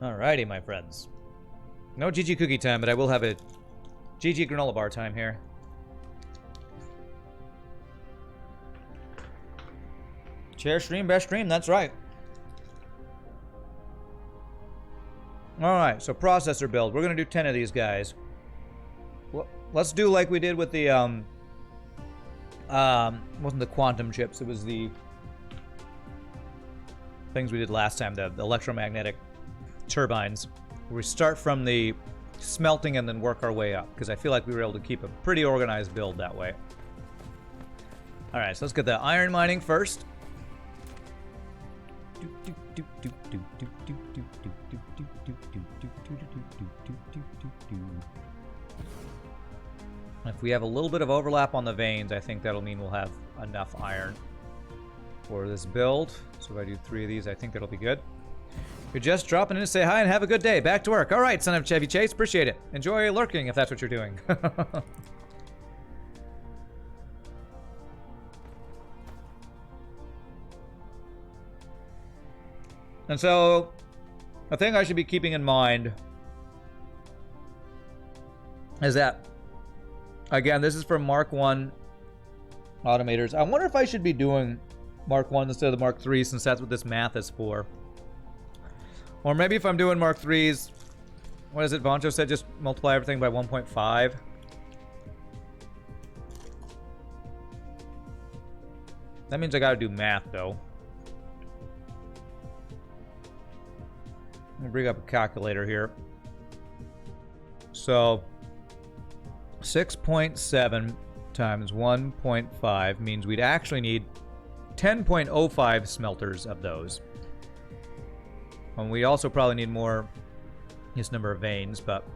Alrighty, my friends. No GG cookie time, but I will have a GG granola bar time here. Share stream, best stream, that's right. Alright, so processor build. We're gonna do 10 of these guys. Let's do like we did with the, wasn't the quantum chips, it was the things we did last time, the electromagnetic turbines. We start from the smelting and then work our way up, because I feel like we were able to keep a pretty organized build that way. Alright, so let's get the iron mining first. If we have a little bit of overlap on the veins, I think that'll mean we'll have enough iron for this build. So if I do 3 of these, I think that'll be good. You're just dropping in to say hi and have a good day. Back to work. All right, son of Chevy Chase. Appreciate it. Enjoy lurking if that's what you're doing. And so, a thing I should be keeping in mind is that, again, this is for Mark 1 automators. I wonder if I should be doing Mark 1 instead of the Mark 3, since that's what this math is for. Or maybe if I'm doing Mark 3s, what is it, Voncho said, just multiply everything by 1.5. That means I gotta do math, though. Let me bring up a calculator here. So, 6.7 times 1.5 means we'd actually need 10.05 smelters of those. And we also probably need more, this number of veins, but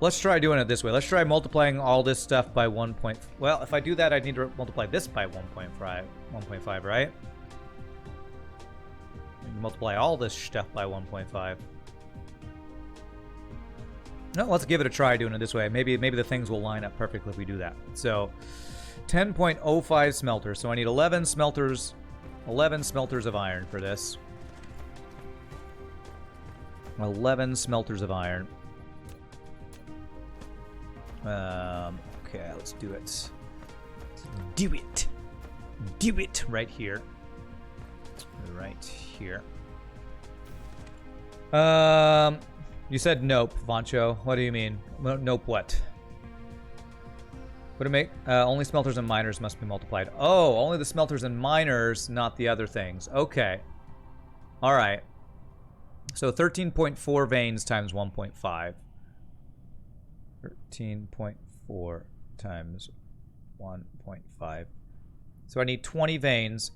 let's try doing it this way. Let's try multiplying all this stuff by 1. Well, if I do that, I'd need to multiply this by 1.5, right? Multiply all this stuff by 1.5. No, let's give it a try doing it this way. Maybe the things will line up perfectly if we do that. So, 10.05 smelters. So I need 11 smelters of iron for this. 11 smelters of iron. Okay, let's do it. Do it. Do it right here. Right here. You said nope, Voncho. What do you mean? Nope what? Would it make only smelters and miners must be multiplied? Oh, only the smelters and miners, not the other things. Okay. All right. So 13.4 veins times 1.5. 13.4 times 1.5. So I need 20 veins.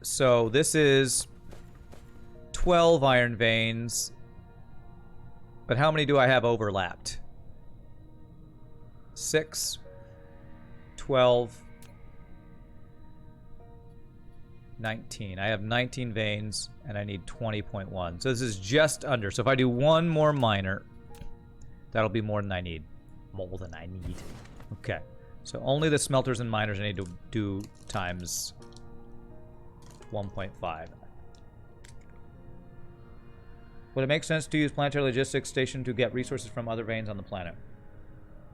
So this is 12 iron veins. But how many do I have overlapped? 6, 12, 19. I have 19 veins, and I need 20.1. So this is just under. So if I do one more miner, that'll be more than I need. More than I need. Okay. So only the smelters and miners I need to do times 1.5. Would it make sense to use planetary logistics station to get resources from other veins on the planet?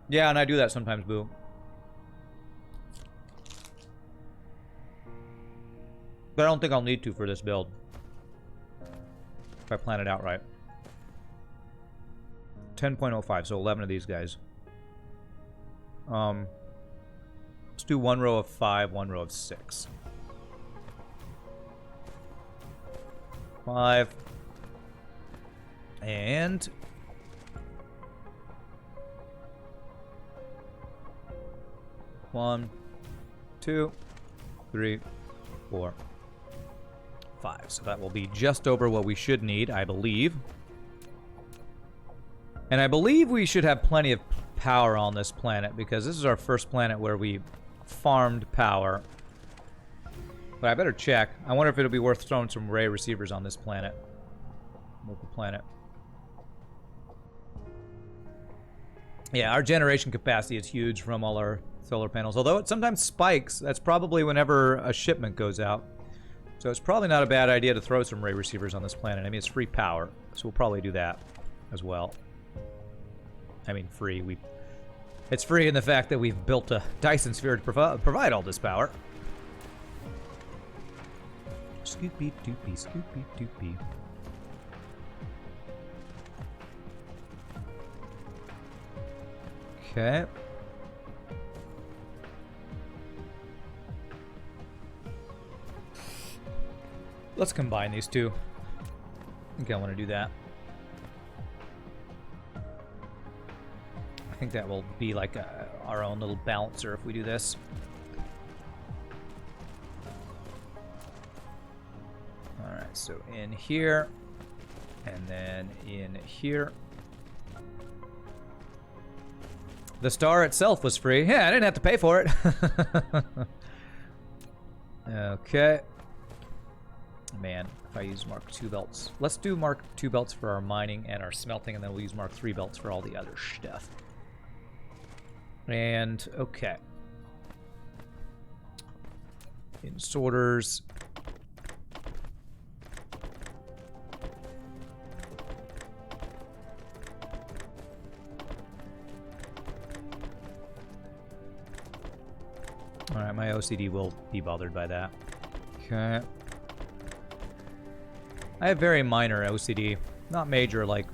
Yeah, and I do that sometimes, Boo. But I don't think I'll need to for this build. If I plan it out right. 10.05, so 11 of these guys. Let's do 1 row of 5, 1 row of 6. 5. And... 1, 2, 3, 4, 5. So that will be just over what we should need, I believe. And I believe we should have plenty of power on this planet, because this is our first planet where we farmed power. But I better check. I wonder if it'll be worth throwing some ray receivers on this planet. Local planet. Yeah, our generation capacity is huge from all our solar panels. Although it sometimes spikes. That's probably whenever a shipment goes out. So it's probably not a bad idea to throw some ray receivers on this planet. I mean, it's free power, so we'll probably do that as well. I mean, free. It's free in the fact that we've built a Dyson sphere to provide all this power. Scoopy doopy, scoopy doopy. Okay. Let's combine these two. I think I want to do that. I think that will be like our own little balancer if we do this. Alright, so in here, and then in here. The star itself was free. Yeah, I didn't have to pay for it. Okay. Man, if I use Mark II belts. Let's do Mark II belts for our mining and our smelting, and then we'll use Mark III belts for all the other stuff. And, okay. In sorters. Alright, my OCD will be bothered by that. Okay. I have very minor OCD. Not major like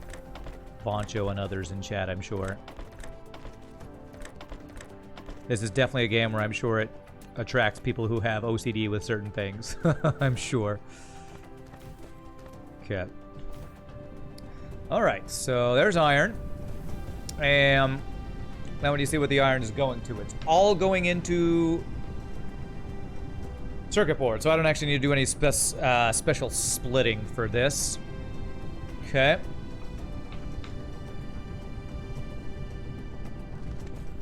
Boncho and others in chat, I'm sure. This is definitely a game where I'm sure it attracts people who have OCD with certain things. I'm sure. Okay. Alright, so there's iron. And now when you see what the iron is going to, it's all going into circuit board. So I don't actually need to do any special splitting for this. Okay.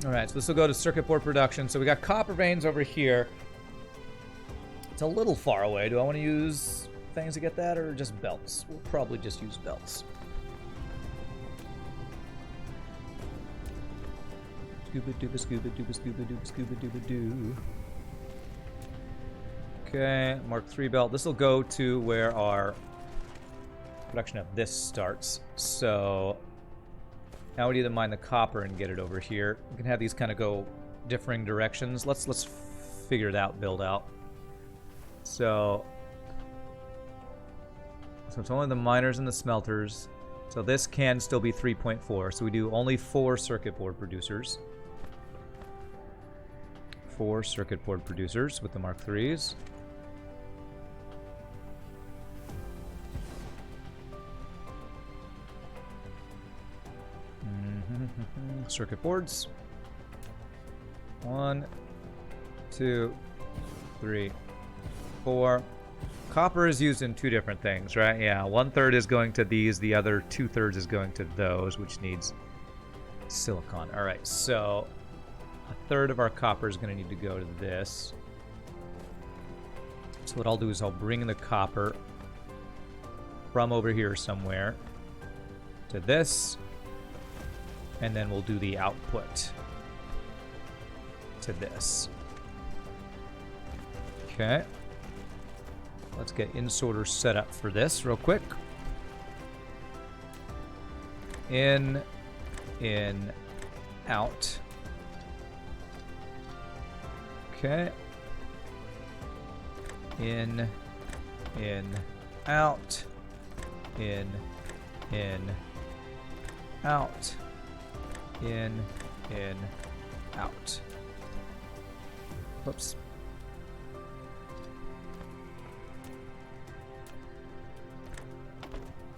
Alright, so this will go to circuit board production. So we got copper veins over here. It's a little far away. Do I want to use things to get that or just belts? We'll probably just use belts. Scuba dooba scuba dooba scuba dooba scuba dooba doo. Okay, Mark III belt. This will go to where our production of this starts. So now we need to mine the copper and get it over here. We can have these kind of go differing directions. Let's figure it out, build out. So it's only the miners and the smelters. So this can still be 3.4. So we do only 4 circuit board producers. 4 circuit board producers with the Mark IIIs. Circuit boards. 1, 2, 3, 4. Copper is used in 2 different things, right? Yeah, 1/3 is going to these, the other 2/3 is going to those, which needs silicon. All right, so 1/3 of our copper is going to need to go to this. So what I'll do is I'll bring the copper from over here somewhere to this, and then we'll do the output to this. Okay. Let's get in-sorter set up for this real quick. In, out. Okay. In, out. In, out. In, out. Whoops.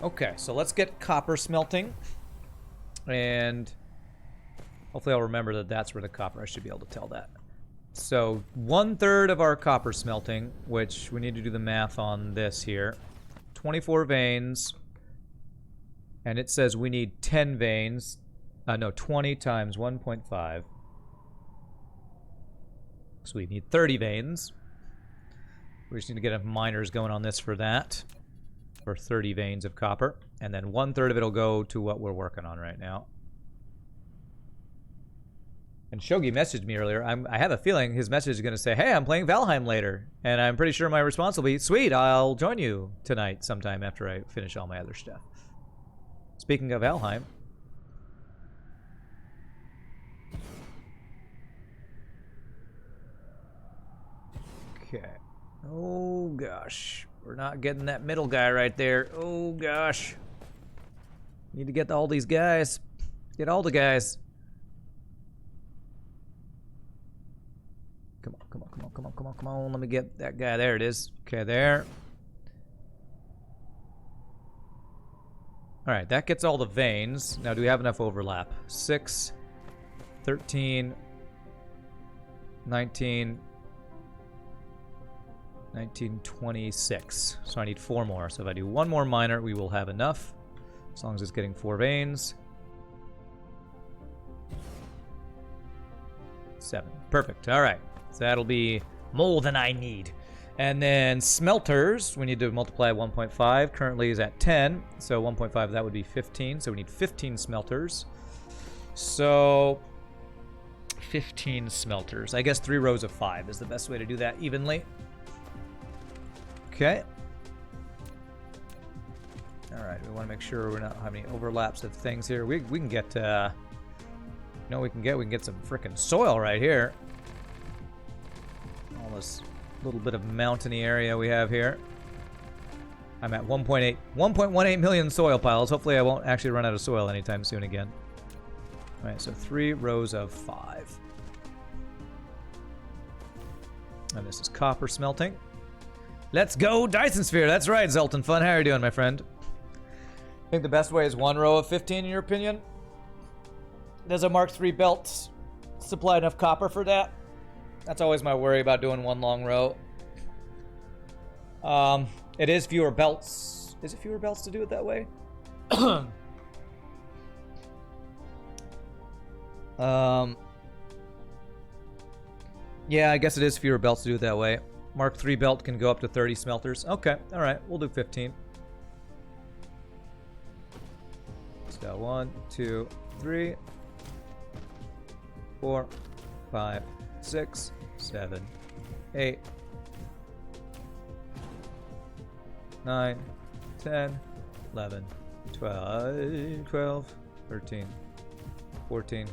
Okay, so let's get copper smelting. And hopefully I'll remember that that's where the copper, I should be able to tell that. So 1/3 of our copper smelting, which we need to do the math on this here. 24 veins. And it says we need 10 veins. No, 20 times 1.5. So we need 30 veins. We just need to get miners going on this for that. For 30 veins of copper. And then 1/3 of it will go to what we're working on right now. And Shogi messaged me earlier. I have a feeling his message is going to say, hey, I'm playing Valheim later. And I'm pretty sure my response will be, sweet, I'll join you tonight sometime after I finish all my other stuff. Speaking of Valheim. Okay. Oh, gosh. We're not getting that middle guy right there. Oh, gosh. Need to get all these guys. Get all the guys. Come on, come on, come on, come on, come on, come on. Let me get that guy. There it is. Okay, there. All right, that gets all the veins. Now, do we have enough overlap? 6, 13, 19, 26. So I need 4 more. So if I do 1 more miner, we will have enough. As long as it's getting 4 veins. 7. Perfect. All right. So that'll be more than I need. And then smelters, we need to multiply 1.5. Currently is at 10. So 1.5, that would be 15. So we need 15 smelters. So 15 smelters. I guess 3 rows of 5 is the best way to do that evenly. Okay. All right, we want to make sure we're not having any overlaps of things here. We can get, you know, we can get some freaking soil right here. All this little bit of mountainy area we have here. I'm at 1.18 million soil piles. Hopefully I won't actually run out of soil anytime soon again. All right, so 3 rows of 5. And this is copper smelting. Let's go, Dyson Sphere. That's right, Zoltan Fun. How are you doing, my friend? I think the best way is 1 row of 15, in your opinion? Does a Mark III belt supply enough copper for that? That's always my worry about doing 1 long row. It is fewer belts. Is it fewer belts to do it that way? Yeah, I guess it is fewer belts to do it that way. Mark III belt can go up to 30 smelters. Okay, all right, we'll do 15. So 1, 2, 3, 4, 5, 6, 7, 8, 9, 10, 11, 12, 13, 14,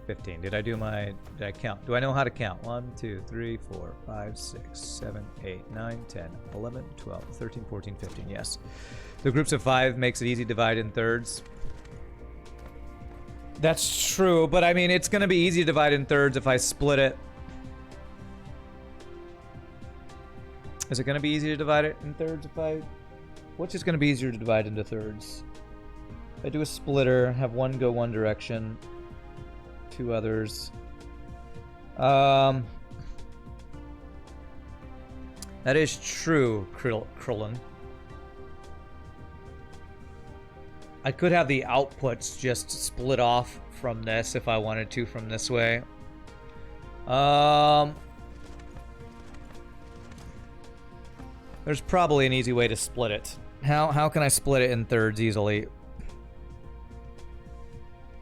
15. Did I count? Do I know how to count? 1, 2, 3, 4, 5, 6, 7, 8, 9, 10, 11, 12, 13, 14, 15. Yes. The groups of 5 makes it easy to divide in thirds. That's true, but I mean, it's going to be easy to divide in thirds if I split it. Is it going to be easy to divide it in thirds if I... Which is going to be easier to divide into thirds? If I do a splitter, have 1 go one direction, 2 others. That is true, Krillin. I could have the outputs just split off from this if I wanted to from this way. There's probably an easy way to split it. How can I split it in thirds easily?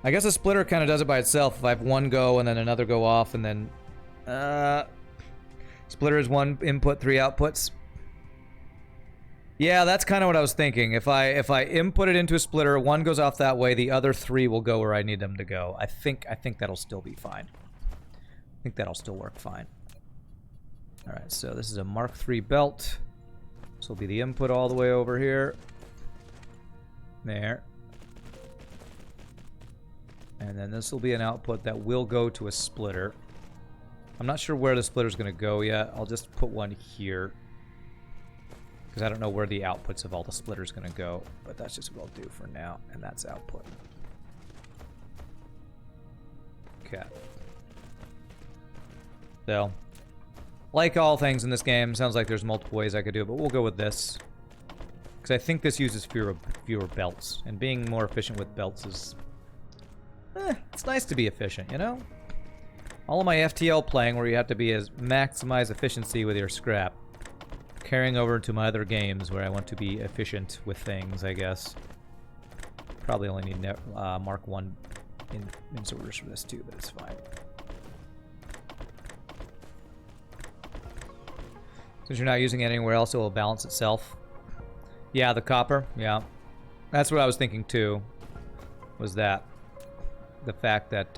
I guess a splitter kind of does it by itself. If I have 1 go and then another go off and then... splitter is 1 input, 3 outputs. Yeah, that's kind of what I was thinking. If I input it into a splitter, 1 goes off that way, the other 3 will go where I need them to go. I think that'll still be fine. I think that'll still work fine. All right, so this is a Mark III belt. This will be the input all the way over here. There. And then this will be an output that will go to a splitter. I'm not sure where the splitter's going to go yet. I'll just put 1 here. Because I don't know where the outputs of all the splitters going to go. But that's just what I'll do for now. And that's output. Okay. So, like all things in this game, sounds like there's multiple ways I could do it. But we'll go with this. Because I think this uses fewer belts. And being more efficient with belts is... it's nice to be efficient, you know? All of my FTL playing where you have to be as maximize efficiency with your scrap. Carrying over to my other games where I want to be efficient with things, I guess. Probably only need Mark 1 in sorters for this too, but it's fine. Since you're not using it anywhere else, it will balance itself. Yeah, the copper. Yeah. That's what I was thinking too. Was that. The fact that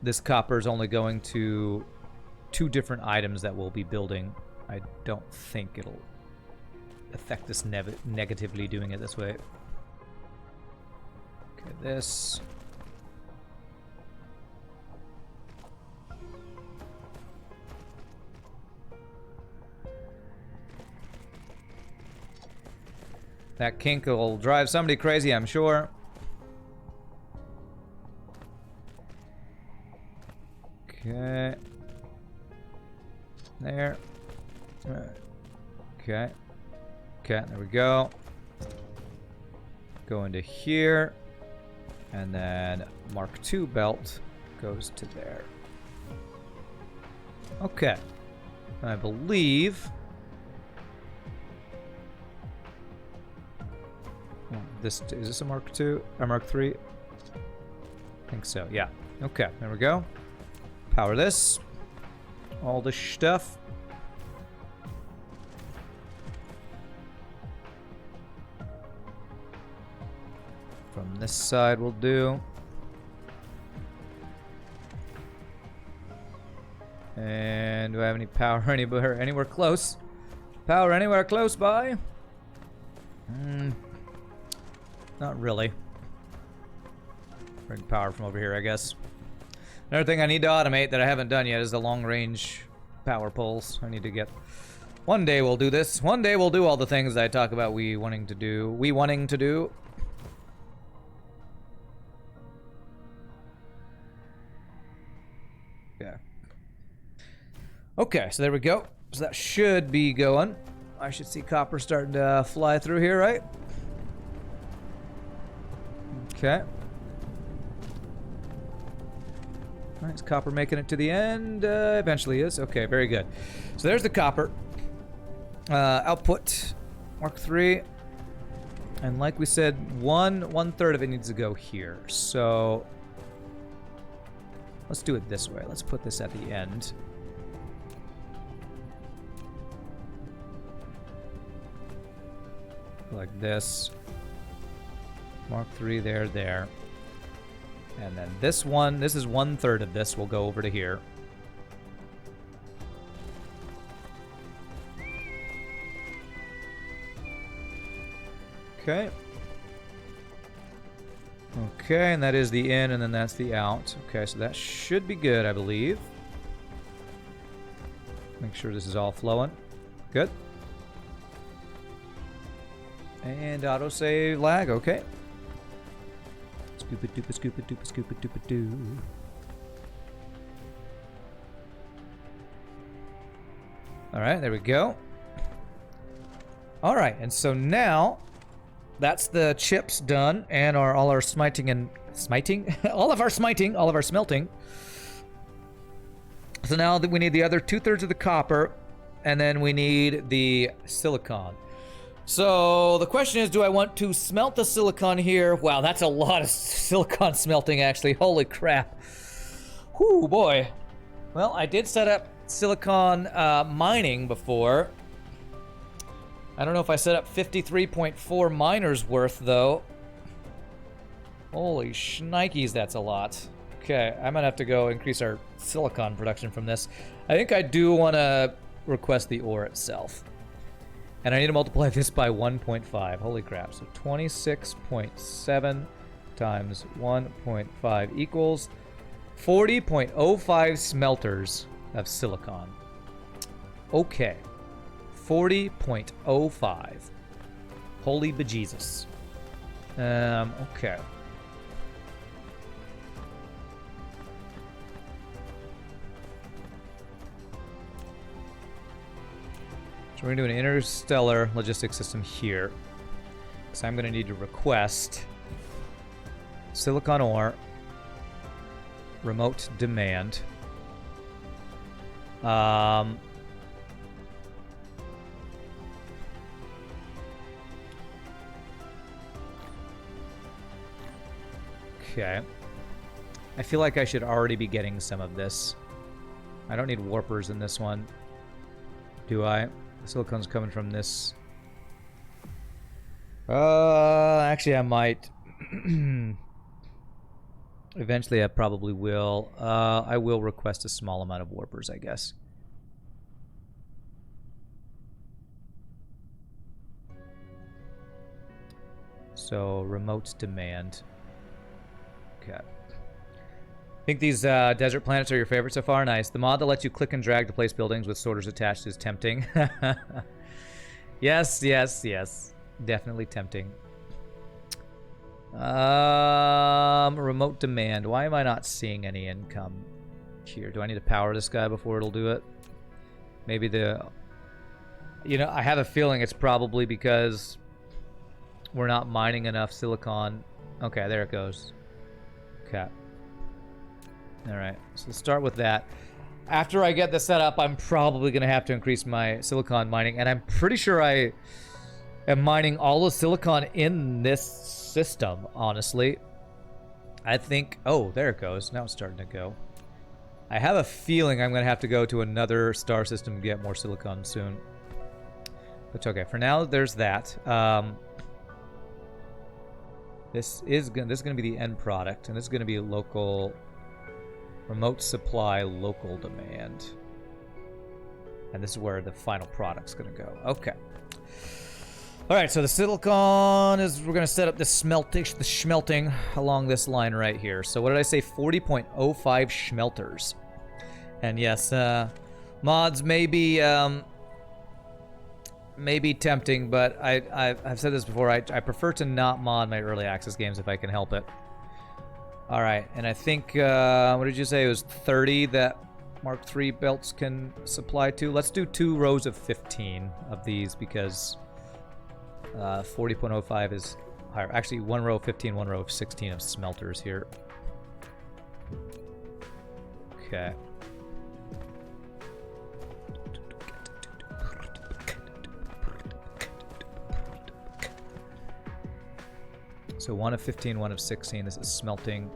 this copper is only going to 2 different items that we'll be building. I don't think it'll affect us negatively doing it this way. Okay, this. That kink will drive somebody crazy, I'm sure. Okay. There. Okay. Okay, there we go. Go into here. And then Mark II belt goes to there. Okay. I believe... Is this a Mark II or Mark III? I think so, yeah. Okay, there we go. Power this. All this stuff. From this side we'll do. And do I have any power anywhere close? Power anywhere close by? Not really. Bring power from over here, I guess. Another thing I need to automate that I haven't done yet is the long-range power poles. I need to get... One day we'll do this. One day we'll do all the things that I talk about we wanting to do. Yeah. Okay, so there we go. So that should be going. I should see copper starting to fly through here, right? Okay. Alright, is copper making it to the end? Eventually is. Okay, very good. So there's the copper. Output, Mark III. And like we said, one third of it needs to go here. So let's do it this way. Let's put this at the end. Like this. Mark III there. And then this one, this is 1/3 of this, will go over to here. Okay. Okay, and that is the in, and then that's the out. Okay, so that should be good, I believe. Make sure this is all flowing. Good. And autosave lag, okay. Scoop it, doop it, scoop it, doop it, scoop it, doop it, doo. Alright, there we go. Alright, and so now that's the chips done, and all our smiting and all of our smelting. So now that we need the other 2/3 of the copper, and then we need the silicon. So the question is, do I want to smelt the silicon here? Wow, that's a lot of silicon smelting, actually. Holy crap. Whew, boy. Well, I did set up silicon mining before. I don't know if I set up 53.4 miners worth, though. Holy shnikes, that's a lot. Okay, I'm gonna have to go increase our silicon production from this. I think I do want to request the ore itself. And I need to multiply this by 1.5. Holy crap. So 26.7 times 1.5 equals 40.05 smelters of silicon. Okay. 40.05. Holy bejesus. Okay. So we're going to do an interstellar logistics system here. So I'm going to need to request silicon ore, remote demand. Okay. I feel like I should already be getting some of this. I don't need warpers in this one. Do I? The silicon's coming from this. Actually I might. Eventually I probably will. I will request a small amount of warpers, I guess. So, remote demand. Okay. I think these desert planets are your favorite so far. Nice. The mod that lets you click and drag to place buildings with sorters attached is tempting. Yes, yes, yes. Definitely tempting. Remote demand. Why am I not seeing any income here? Do I need to power this guy before it'll do it? Maybe the... You know, I have a feeling it's probably because we're not mining enough silicon. Okay, there it goes. Okay. Alright, so let's start with that. After I get this set up, I'm probably going to have to increase my silicon mining, and I'm pretty sure I am mining all the silicon in this system, honestly. I think... Oh, there it goes. Now it's starting to go. I have a feeling I'm going to have to go to another star system to get more silicon soon. But okay, for now, there's that. This is going to be the end product, and this is going to be local... Remote supply, local demand. And this is where the final product's going to go. Okay. Alright, so the silicon is... We're going to set up the smelting along this line right here. So what did I say? 40.05 schmelters. And yes, mods may be tempting, but I've said this before. I prefer to not mod my early access games if I can help it. Alright, and I think, what did you say? It was 30 that Mark III belts can supply to. Let's do 2 rows of 15 of these because 40.05 is higher. Actually, 1 row of 15, 1 row of 16 of smelters here. Okay. So 1 of 15, 1 of 16. This is smelting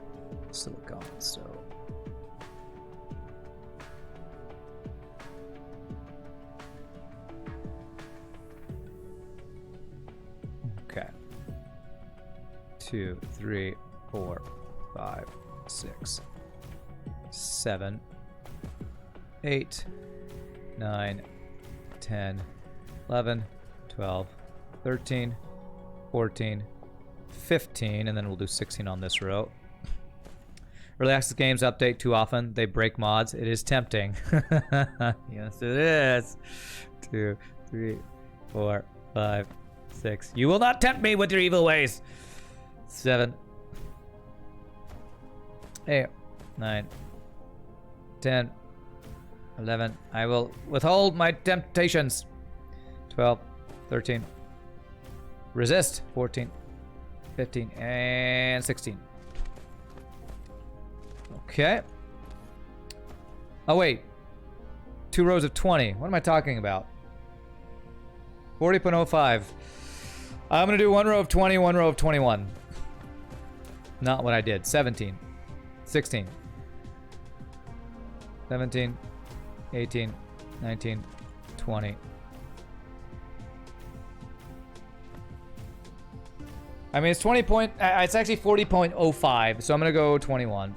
silicon, so... Okay. 2, 3, 4, 5, 6, 7, 8, 9, 10, 11, 12, 13, 14, 15, and then we'll do 16 on this row. Early access games update too often. They break mods. It is tempting. Yes, it is. 2, 3, 4, 5, 6. You will not tempt me with your evil ways. 7, 8, 9, 10, 11. I will withhold my temptations. 12, 13. Resist. 14. 15 and 16. Okay. Oh, wait. 2 rows of 20. What am I talking about? 40.05. I'm going to do 1 row of 20, 1 row of 21. Not what I did. 17. 16. 17. 18. 19. 20. I mean, it's 20 point... It's actually 40.05, so I'm going to go 21.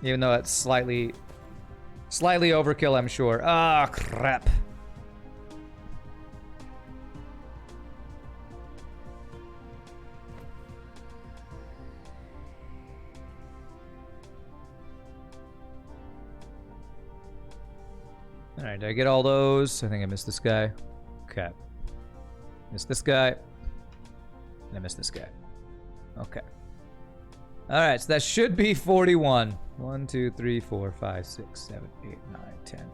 Even though it's slightly overkill, I'm sure. Ah, crap. Alright, did I get all those? I think I missed this guy. Okay. Missed this guy. And I missed this guy. Okay. Alright, so that should be 41. 1, 2, 3, 4, 5, 6, 7, 8, 9, 10,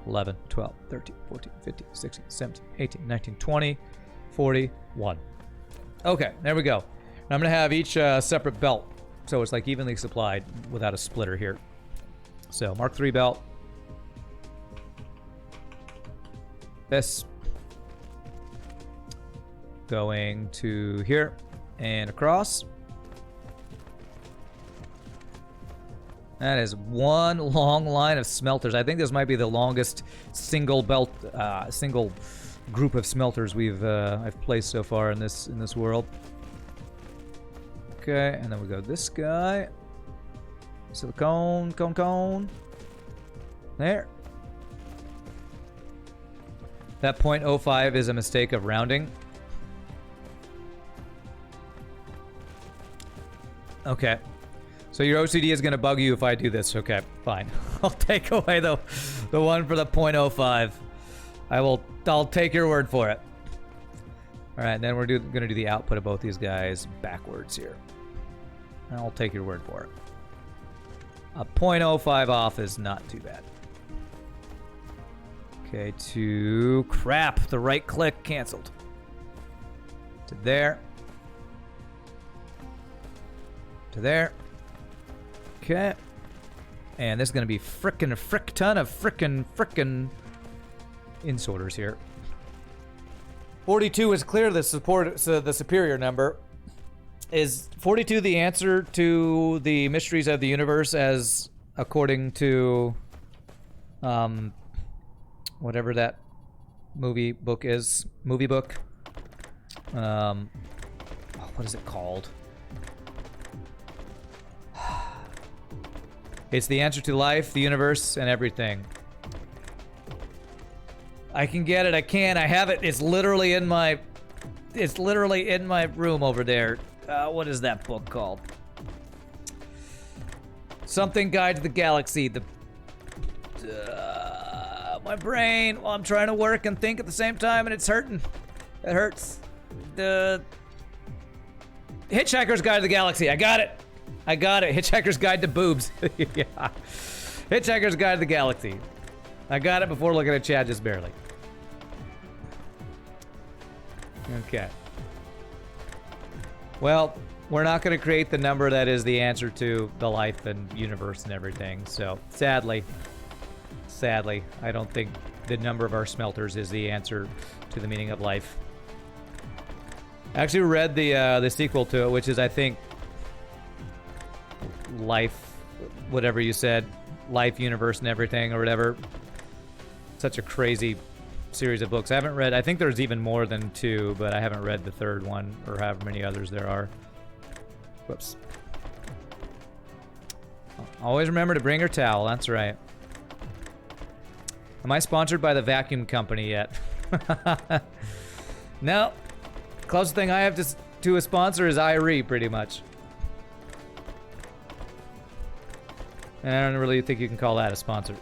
11, 12, 13, 14, 15, 16, 17, 18, 19, 20, 41. Okay, there we go. Now I'm going to have each separate belt. So it's like evenly supplied without a splitter here. So Mark III belt. This. Going to here and across. That is one long line of smelters. I think this might be the longest single group of smelters I've placed so far in this world. Okay, and then we go this guy. Silicone, cone. There. That 0.05 is a mistake of rounding. Okay. So your OCD is going to bug you if I do this. Okay, fine. I'll take away the one for the 0.05. I'll take your word for it. All right, then we're going to do the output of both these guys backwards here. And I'll take your word for it. A 0.05 off is not too bad. Okay, to crap. The right click canceled. To there. To there. Okay. And this is going to be a frick ton of frickin' insorters here. 42 is clear the superior number. Is 42 the answer to the mysteries of the universe as according to whatever that movie book is? Movie book? What is it called? It's the answer to life, the universe, and everything. I can get it. I can. I have it. It's literally in my room over there. What is that book called? Something Guide to the Galaxy. My brain. Well, I'm trying to work and think at the same time, and it's hurting. It hurts. The Hitchhiker's Guide to the Galaxy. I got it. Hitchhiker's Guide to Boobs. Yeah. Hitchhiker's Guide to the Galaxy. I got it before looking at chat just barely. Okay. Well, we're not going to create the number that is the answer to the life and universe and everything. So, sadly, I don't think the number of our smelters is the answer to the meaning of life. I actually read the sequel to it, which is, I think, life, whatever you said, life, universe, and everything, or whatever. Such a crazy series of books. I think there's even more than 2, but I haven't read the third one, or however many others there are. Whoops. Always remember to bring your towel, that's right. Am I sponsored by the vacuum company yet? No. Closest thing I have to a sponsor is IRE, pretty much. And I don't really think you can call that a sponsor.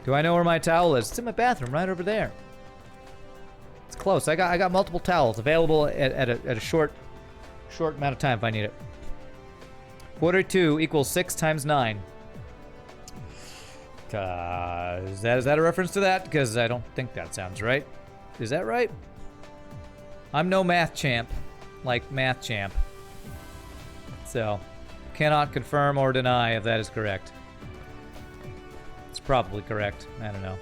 Do I know where my towel is? It's in my bathroom, right over there. It's close. I got multiple towels available at a short amount of time if I need it. 42 equals 6 times 9. Is that a reference to that? Because I don't think that sounds right. Is that right? I'm no math champ, like Math Champ. So, cannot confirm or deny if that is correct. It's probably correct. I don't know.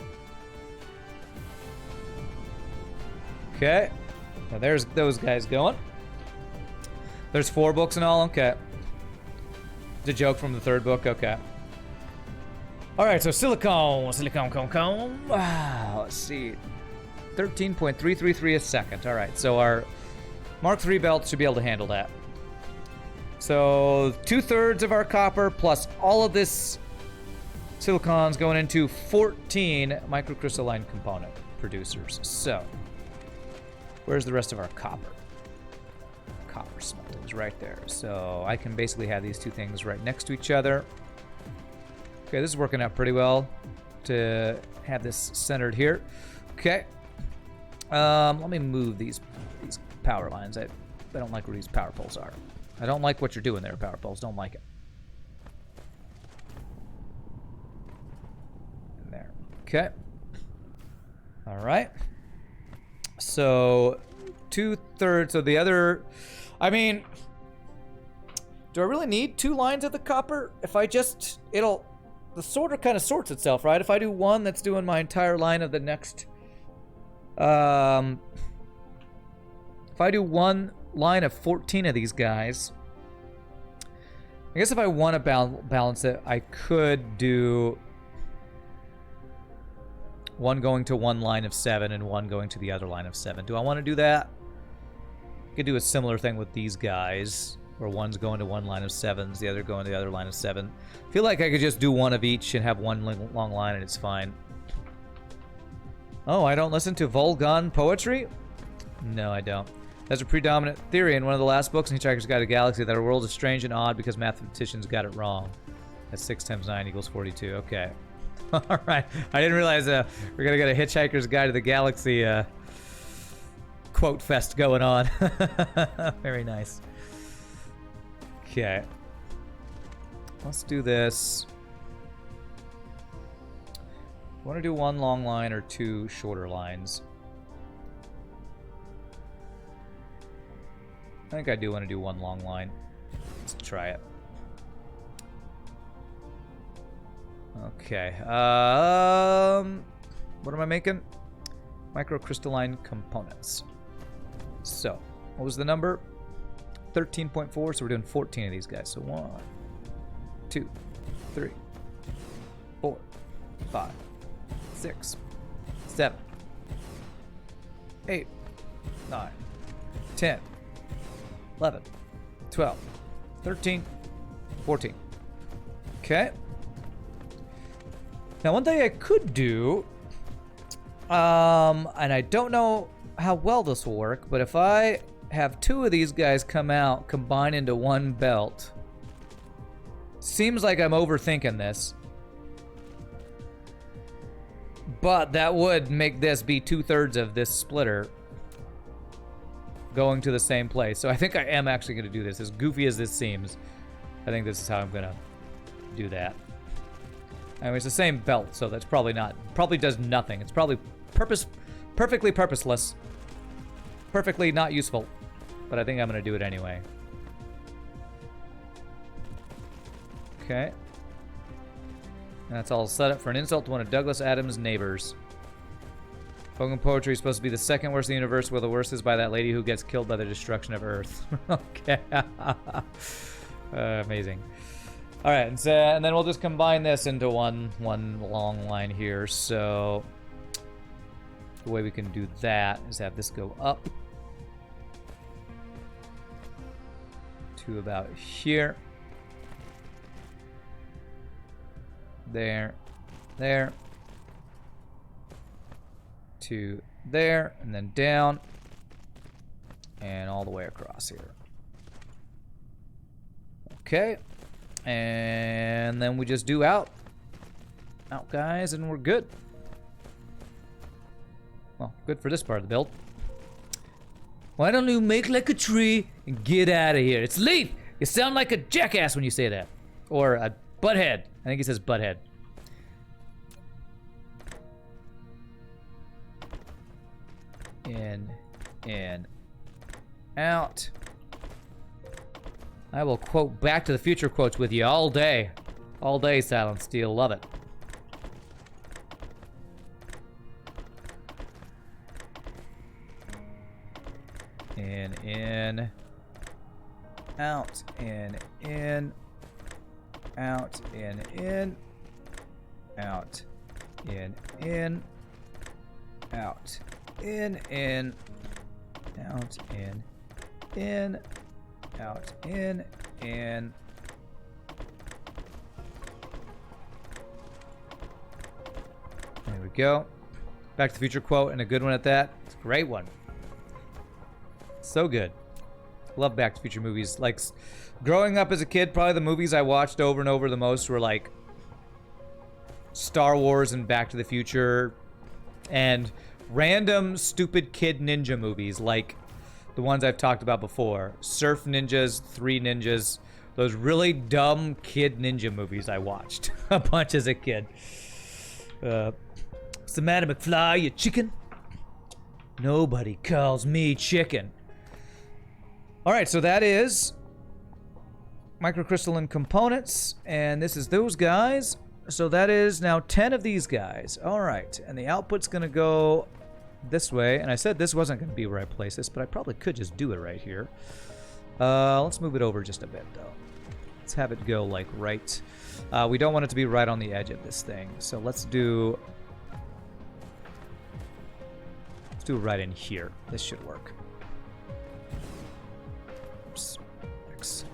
Okay. Now there's those guys going. There's 4 books in all? Okay. It's a joke from the 3rd book? Okay. Alright, so silicone, cone. Let's see. 13.333 a second. Alright, so our Mark III belt should be able to handle that. So 2/3 of our copper plus all of this silicon's going into 14 microcrystalline component producers. So, where's the rest of our copper? Copper smelting's right there. So I can basically have these 2 things right next to each other. Okay, this is working out pretty well to have this centered here. Okay. Let me move these power lines. I don't like where these power poles are. I don't like what you're doing there, power poles. Don't like it. There. Okay. All right. So 2/3 of the other. I mean, do I really need 2 lines of the copper? If I just, the sorter kind of sorts itself, right? If I do 1, that's doing my entire line of the next. If I do 1 line of 14 of these guys, I guess if I want to balance it, I could do one going to one line of 7 and one going to the other line of 7. Do I want to do that? I could do a similar thing with these guys, where one's going to one line of 7s, the other going to the other line of 7. I feel like I could just do one of each and have one long line and it's fine. Oh, I don't listen to Volgon poetry? No, I don't. There's a predominant theory in one of the last books in Hitchhiker's Guide to the Galaxy that our world is strange and odd because mathematicians got it wrong. That's 6 times 9 equals 42. Okay. All right. I didn't realize we're going to get a Hitchhiker's Guide to the Galaxy quote fest going on. Very nice. Okay. Let's do this. Want to do one long line or 2 shorter lines? I think I do want to do one long line. Let's try it. Okay. What am I making? Microcrystalline components. So, what was the number? 13.4, so we're doing 14 of these guys. So 1, 2, 3, 4, 5, 6, 7, 8, 9, 10, 11, 12, 13, 14. Okay. Now, one thing I could do, and I don't know how well this will work, but if I have 2 of these guys come out, combine into one belt, seems like I'm overthinking this, but that would make this be 2/3 of this splitter going to the same place. So I think I am actually going to do this. As goofy as this seems, I think this is how I'm going to do that. I mean, it's the same belt, so that's probably does nothing. It's probably perfectly purposeless. Perfectly not useful. But I think I'm going to do it anyway. Okay. And that's all set up for an insult to one of Douglas Adams' neighbors. Spoken poetry is supposed to be the second worst in the universe, where the worst is by that lady who gets killed by the destruction of Earth. Okay. Amazing. All right, and then we'll just combine this into one long line here. So the way we can do that is have this go up to about here. There. To there, and then down, and all the way across here. Okay. And then we just do out, guys, and we're good. Well, good for this part of the build. Why don't you make like a tree and get out of here? It's late. You sound like a jackass when you say that. Or a butthead. I think he says butthead. In, out. I will quote Back to the Future quotes with you all day. All day, Silent Steel. Love it. In, out, in, out, in, out, in, out, in, out, in, out, in. There we go. Back to the Future quote, and a good one at that. It's a great one. So good. Love Back to the Future movies. Like, growing up as a kid, probably the movies I watched over and over the most were like Star Wars and Back to the Future, and random stupid kid ninja movies like the ones I've talked about before. Surf Ninjas, Three Ninjas. Those really dumb kid ninja movies I watched a bunch as a kid. What's the matter, McFly? You chicken? Nobody calls me chicken. Alright, so that is microcrystalline components, and this is those guys. So that is now 10 of these guys. Alright, and the output's gonna go this way, and I said this wasn't gonna be where I place this, but I probably could just do it right here. Let's move it over just a bit, though. Let's have it go like right. We don't want it to be right on the edge of this thing. So let's do right in here. This should work. Oops. So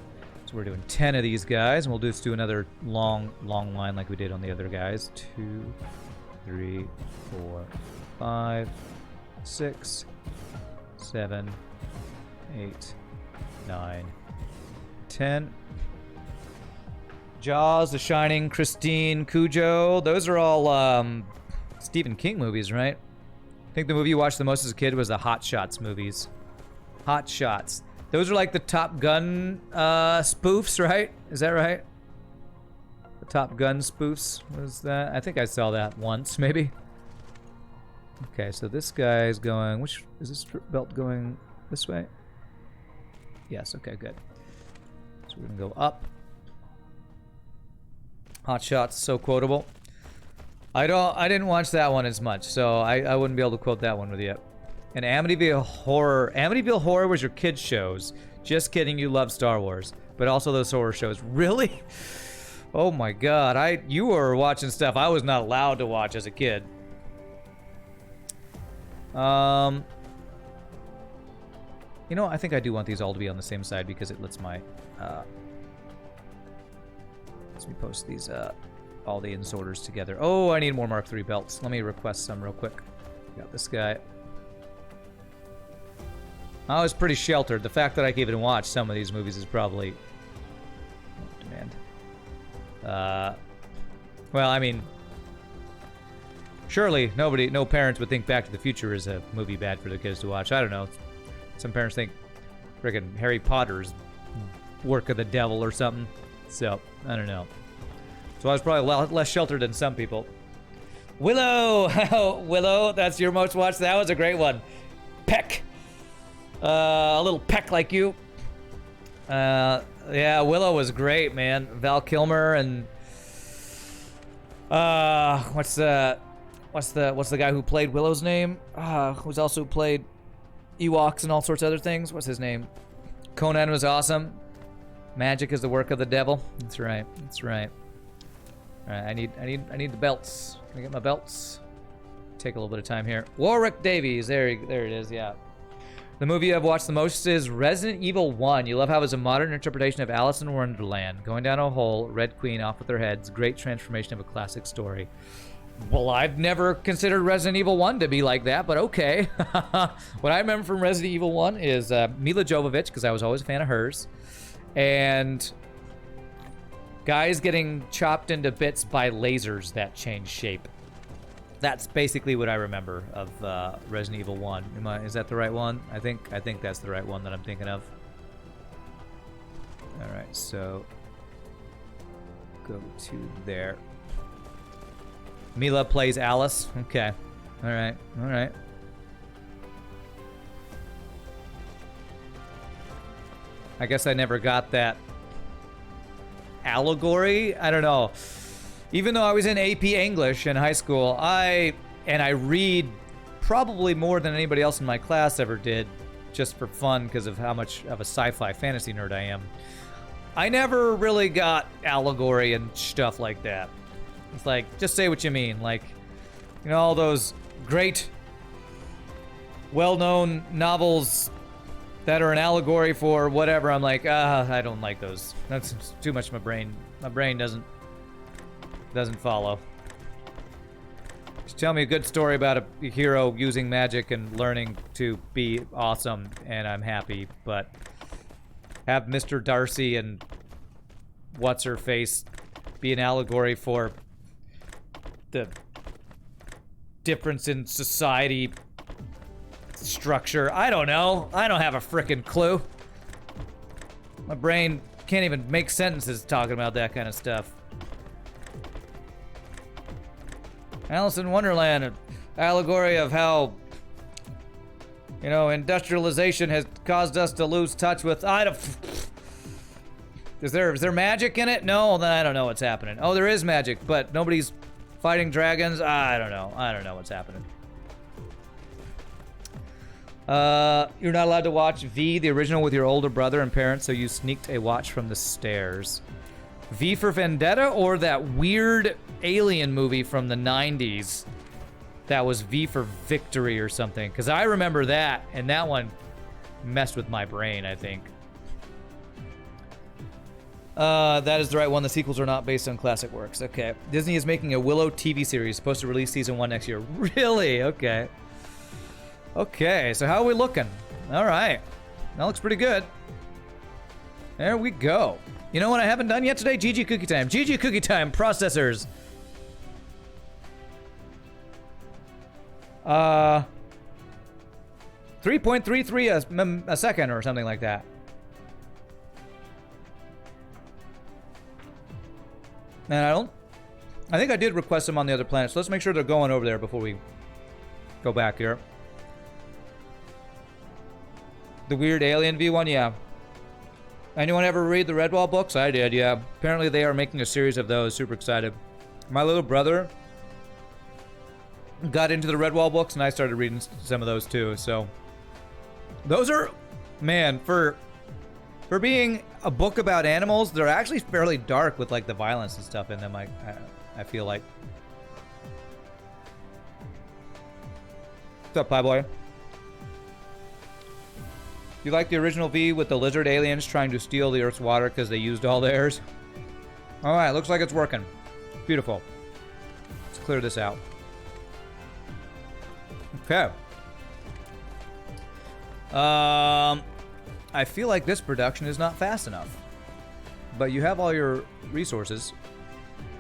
we're doing 10 of these guys, and we'll just do another long line like we did on the other guys. 2, 3, 4, 5, 6, 7, 8, 9, 10. Jaws, The Shining, Christine, Cujo. Those are all Stephen King movies, right? I think the movie you watched the most as a kid was the Hot Shots movies. Hot Shots. Those are like the Top Gun spoofs, right? Is that right? The Top Gun spoofs. Was that? I think I saw that once, maybe. Okay, so this guy's going... Which... Is this belt going this way? Yes, okay, good. So we're gonna go up. Hot Shots, so quotable. I didn't watch that one as much, so I wouldn't be able to quote that one with you. And Amityville Horror. Amityville Horror was your kids' shows. Just kidding, you love Star Wars. But also those horror shows. Really? Oh my god. You were watching stuff I was not allowed to watch as a kid. You know, I think I do want these all to be on the same side because it lets my... Let me post these, all the insorters together. Oh, I need more Mark III belts. Let me request some real quick. Got this guy. I was pretty sheltered. The fact that I can even watch some of these movies is probably... demand. Well, I mean... Surely no parents would think Back to the Future is a movie bad for their kids to watch. I don't know. Some parents think friggin' Harry Potter's work of the devil or something. So, I don't know. So I was probably less sheltered than some people. Willow! Willow, that's your most watched. That was a great one. Peck. A little peck like you. Yeah, Willow was great, man. Val Kilmer and... what's the guy who played Willow's name? Who's also played Ewoks and all sorts of other things. What's his name? Conan was awesome. Magic is the work of the devil. That's right. That's right. All right. I need the belts. Can I get my belts? Take a little bit of time here. Warwick Davies. There it is. Yeah. The movie I've watched the most is Resident Evil 1. You love how it's a modern interpretation of Alice in Wonderland. Going down a hole, Red Queen off with their heads. Great transformation of a classic story. Well, I've never considered Resident Evil 1 to be like that, but okay. What I remember from Resident Evil 1 is Mila Jovovich, because I was always a fan of hers. And guys getting chopped into bits by lasers that change shape. That's basically what I remember of Resident Evil 1. Is that the right one? I think that's the right one that I'm thinking of. All right, so go to there. Mila plays Alice. Okay. All right. All right. I guess I never got that allegory. I don't know. Even though I was in AP English in high school, I read probably more than anybody else in my class ever did, just for fun because of how much of a sci-fi fantasy nerd I am. I never really got allegory and stuff like that. It's like, just say what you mean. Like, you know, all those great, well-known novels that are an allegory for whatever. I'm like, I don't like those. That's too much. My brain doesn't follow. Just tell me a good story about a hero using magic and learning to be awesome, and I'm happy. But have Mr. Darcy and what's-her-face be an allegory for the difference in society structure. I don't know. I don't have a frickin' clue. My brain can't even make sentences talking about that kind of stuff. Alice in Wonderland, an allegory of how, you know, industrialization has caused us to lose touch with... Is there magic in it? No, then I don't know what's happening. Oh, there is magic, but nobody's fighting dragons. I don't know. I don't know what's happening. You're not allowed to watch V, the original, with your older brother and parents, so you sneaked a watch from the stairs. V for Vendetta or that weird alien movie from the 90s that was V for Victory or something? Because I remember that, and that one messed with my brain, I think. That is the right one. The sequels are not based on classic works. Okay. Disney is making a Willow TV series, supposed to release season 1 next year. Really? Okay. Okay, so how are we looking? All right. That looks pretty good. There we go. You know what I haven't done yet today? GG Cookie Time. GG Cookie Time processors. 3.33 a second or something like that. And I think I did request them on the other planets. So let's make sure they're going over there before we go back here. The weird alien V1, yeah. Anyone ever read the Redwall books? I did, yeah. Apparently they are making a series of those. Super excited. My little brother got into the Redwall books, and I started reading some of those too. So those are, man, for being a book about animals, they're actually fairly dark with like the violence and stuff in them. I feel like. What's up, Pie Boy? You like the original V with the lizard aliens trying to steal the Earth's water because they used all theirs? All right, looks like it's working. Beautiful. Let's clear this out. Okay. I feel like this production is not fast enough. But you have all your resources,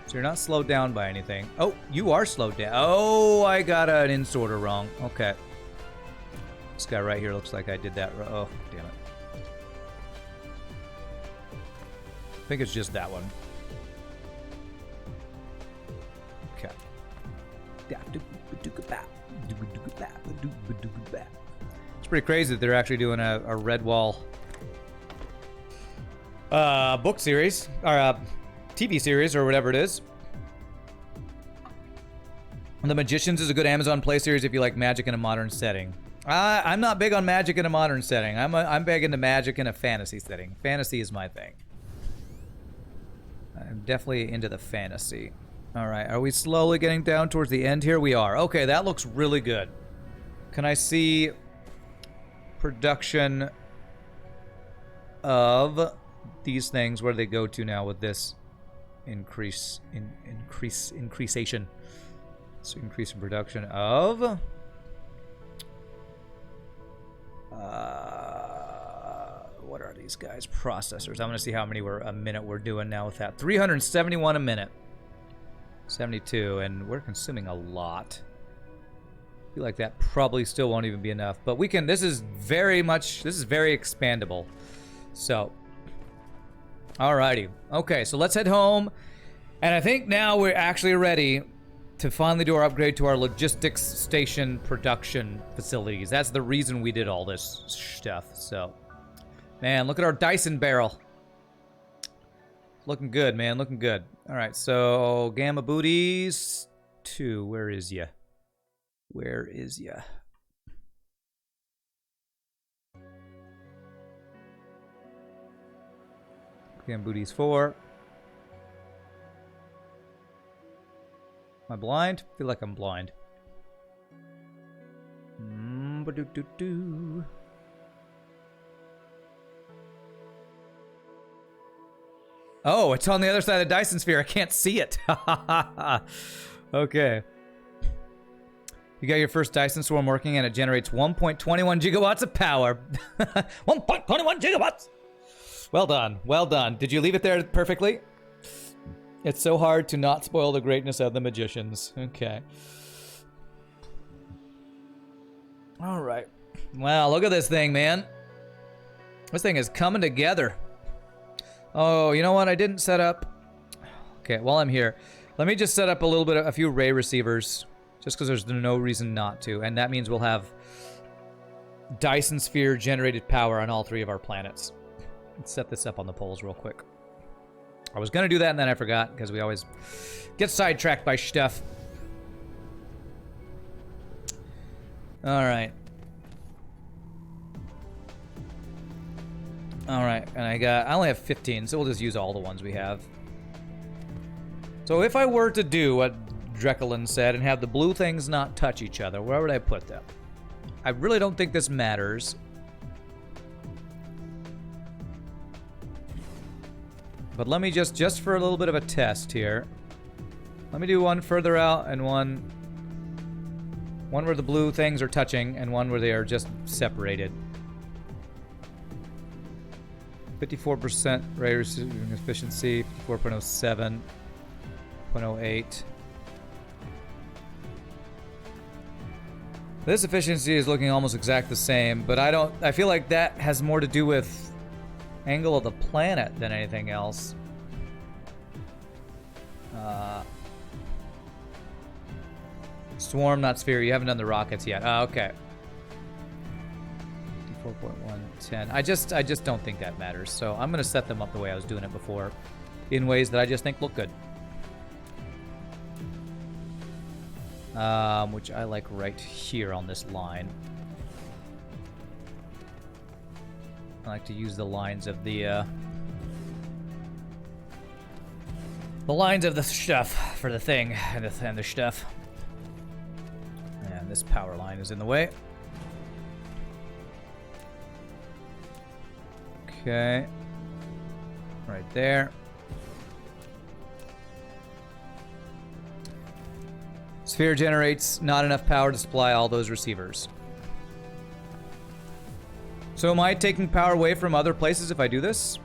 so you're not slowed down by anything. Oh, you are slowed down. Oh, I got an in-sorter wrong. Okay. This guy right here looks like I did that. Oh, damn it. I think it's just that one. Okay. It's pretty crazy that they're actually doing a Redwall book series, or a TV series, or whatever it is. The Magicians is a good Amazon Play series if you like magic in a modern setting. I'm not big on magic in a modern setting. I'm big into magic in a fantasy setting. Fantasy is my thing. I'm definitely into the fantasy. All right, are we slowly getting down towards the end here? We are. Okay, that looks really good. Can I see production of these things? Where do they go to now with this increasation? So increase in production of what are these guys? Processors. I'm gonna see how many a minute we're doing now with that. 371 a minute. 72, and we're consuming a lot. I feel like that probably still won't even be enough, but we can. This is very expandable. So, alrighty. Okay, so let's head home, and I think now we're actually ready to finally do our upgrade to our logistics station production facilities. That's the reason we did all this stuff. So, man, look at our Dyson barrel. Looking good, man. Looking good. All right, so Gamma Booties 2. Where is ya? Where is ya? Gamma Booties 4. Am I blind? I feel like I'm blind. Ba-do-do-do. Oh, it's on the other side of the Dyson sphere. I can't see it. Okay. You got your first Dyson swarm working, and it generates 1.21 gigawatts of power. 1.21 gigawatts! Well done. Well done. Did you leave it there perfectly? It's so hard to not spoil the greatness of the Magicians. Okay. All right. Wow, look at this thing, man. This thing is coming together. Oh, you know what? I didn't set up... Okay, while I'm here, let me just set up a few ray receivers, just because there's no reason not to. And that means we'll have Dyson sphere generated power on all 3 of our planets. Let's set this up on the poles real quick. I was going to do that, and then I forgot, because we always get sidetracked by stuff. All right. All right, and I only have 15, so we'll just use all the ones we have. So if I were to do what Dreckelin said and have the blue things not touch each other, where would I put them? I really don't think this matters. But let me just for a little bit of a test here. Let me do one further out and one where the blue things are touching and one where they are just separated. 54% ray receiving efficiency, 54.07, 0.08. This efficiency is looking almost exact the same, but I feel like that has more to do with angle of the planet than anything else. Swarm, not sphere. You haven't done the rockets yet. Oh, okay. 4.110. I just don't think that matters. So I'm gonna set them up the way I was doing it before, in ways that I just think look good. Which I like right here on this line. I like to use the lines of the stuff for the thing and the stuff. And this power line is in the way. Okay. Right there. Sphere generates not enough power to supply all those receivers. So am I taking power away from other places if I do this?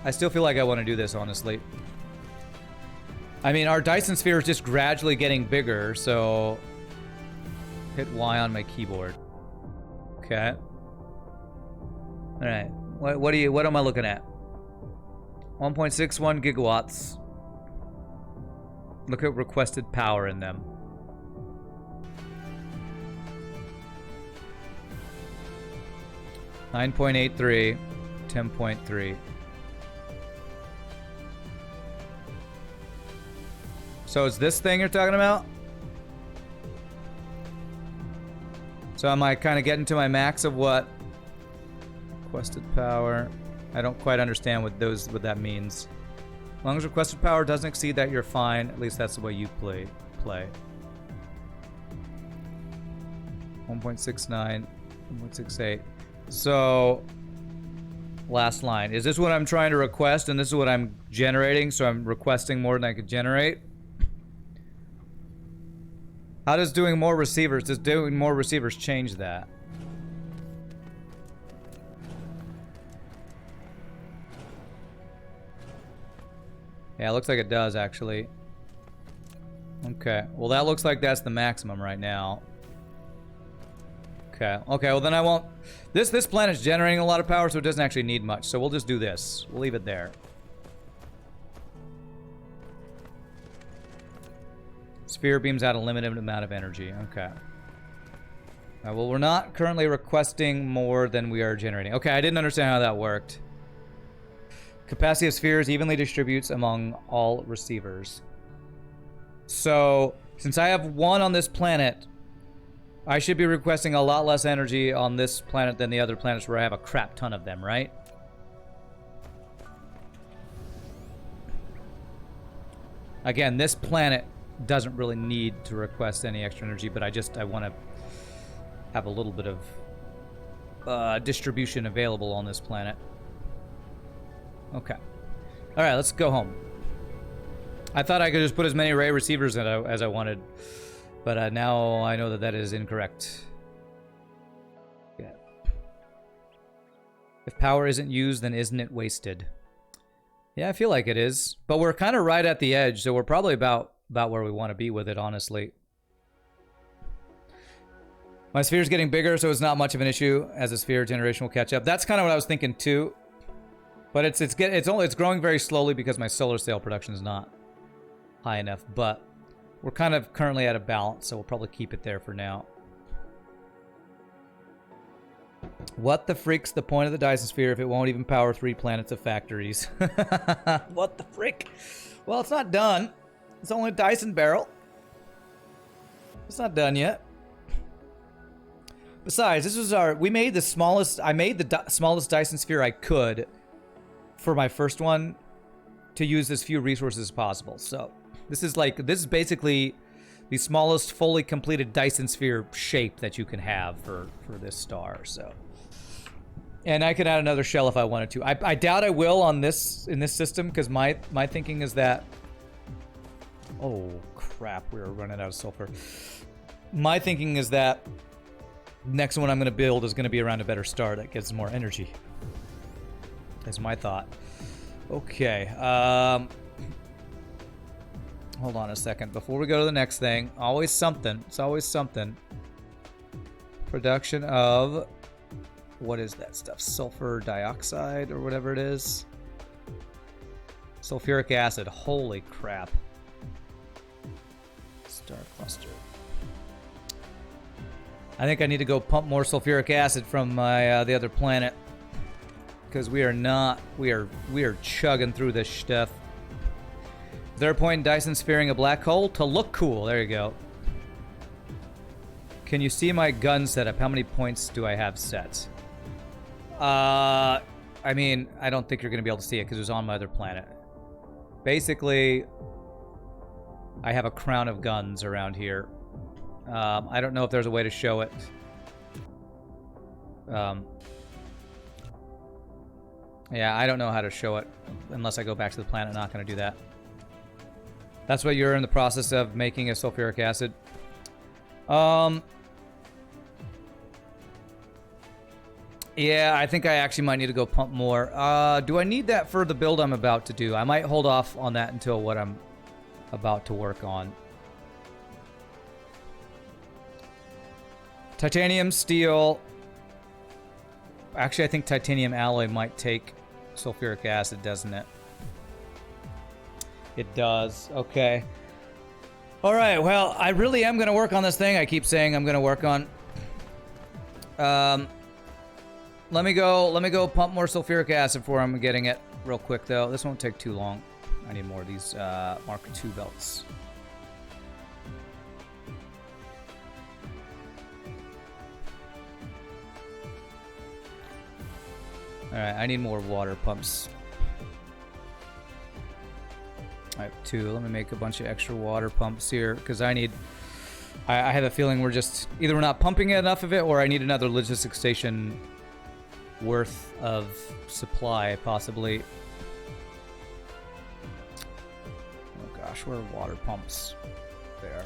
I still feel like I want to do this, honestly. I mean, our Dyson sphere is just gradually getting bigger, so hit Y on my keyboard. Okay. All right. What am I looking at? 1.61 gigawatts. Look at requested power in them. $9.83, 10.3. So it's this thing you're talking about? So am I kind of getting to my max of what? Requested power. I don't quite understand what that means. As long as requested power doesn't exceed that, you're fine. At least that's the way you play. 1.69, 1.68. So last line. Is this what I'm trying to request and this is what I'm generating? So I'm requesting more than I could generate? How does doing more receivers change that? Yeah, it looks like it does, actually. Okay, well that looks like that's the maximum right now. Okay, well then I won't... This planet's generating a lot of power, so it doesn't actually need much, so we'll just do this. We'll leave it there. Sphere beams out a limited amount of energy. Okay. Well, we're not currently requesting more than we are generating. Okay, I didn't understand how that worked. Capacity of spheres evenly distributes among all receivers. So, since I have one on this planet, I should be requesting a lot less energy on this planet than the other planets where I have a crap ton of them, right? Again, this planet doesn't really need to request any extra energy, but I want to have a little bit of distribution available on this planet. Okay. All right, let's go home. I thought I could just put as many ray receivers as I wanted, but now I know that that is incorrect. Yeah. If power isn't used, then isn't it wasted? Yeah, I feel like it is, but we're kind of right at the edge, so we're probably about where we want to be with it, honestly. My sphere's getting bigger, so it's not much of an issue as the sphere generation will catch up. That's kind of what I was thinking too. But it's growing very slowly because my solar sail production is not high enough. But we're kind of currently at a balance, so we'll probably keep it there for now. What the freak's the point of the Dyson sphere if it won't even power 3 planets of factories? What the frick? Well, it's not done. It's only a Dyson barrel. It's not done yet. Besides, this was we made the smallest, I made the smallest Dyson sphere I could for my first one to use as few resources as possible. So this is basically the smallest fully completed Dyson sphere shape that you can have for this star. So, and I could add another shell if I wanted to. I doubt I will in this system, because my thinking is that, oh crap, we're running out of sulfur. My thinking is that next one I'm going to build is going to be around a better star that gets more energy. That's my thought. Okay. Hold on a second. Before we go to the next thing, always something. It's always something. Production of... What is that stuff? Sulfur dioxide or whatever it is? Sulfuric acid. Holy crap. Star cluster. I think I need to go pump more sulfuric acid from my the other planet, because we are chugging through this stuff. Is there a point in Dyson sphering a black hole to look cool? There you go. Can you see my gun setup? How many points do I have set? I mean, I don't think you're gonna be able to see it because it was on my other planet. Basically, I have a crown of guns around here. I don't know if there's a way to show it. Yeah, I don't know how to show it unless I go back to the planet. Not going to do that. That's what you're in the process of making, a sulfuric acid. Yeah, I think I actually might need to go pump more. Do I need that for the build I'm about to do? I might hold off on that until what I'm about to work on. Titanium, steel. Actually, I think titanium alloy might take sulfuric acid, doesn't it? It does. Okay. All right. Well, I really am going to work on this thing I keep saying I'm going to work on. Let me go pump more sulfuric acid before I'm getting it real quick, though. This won't take too long. I need more of these Mark II belts. Alright, I need more water pumps. I have 2. Let me make a bunch of extra water pumps here, because I need... I have a feeling we're just... Either we're not pumping enough of it, or I need another logistics station worth of supply, possibly. Oh gosh, where are water pumps? There.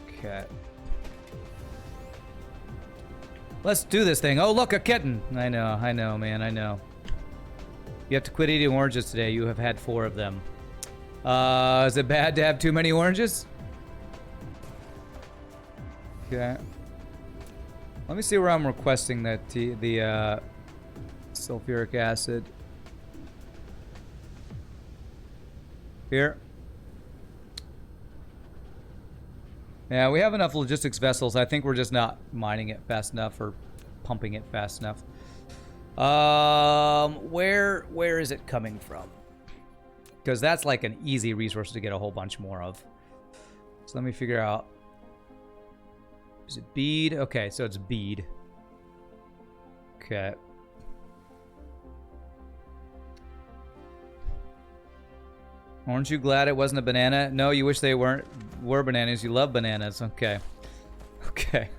Okay. Let's do this thing. Oh, look, a kitten. I know, man, I know. You have to quit eating oranges today. You have had 4 of them. Is it bad to have too many oranges? Okay. Let me see where I'm requesting that the sulfuric acid. Here. Yeah, we have enough logistics vessels. I think we're just not mining it fast enough or pumping it fast enough. Where is it coming from? Because that's like an easy resource to get a whole bunch more of. So let me figure out. Is it bead? Okay, so it's bead. Okay. Aren't you glad it wasn't a banana? No, you wish they were bananas. You love bananas. Okay. Okay.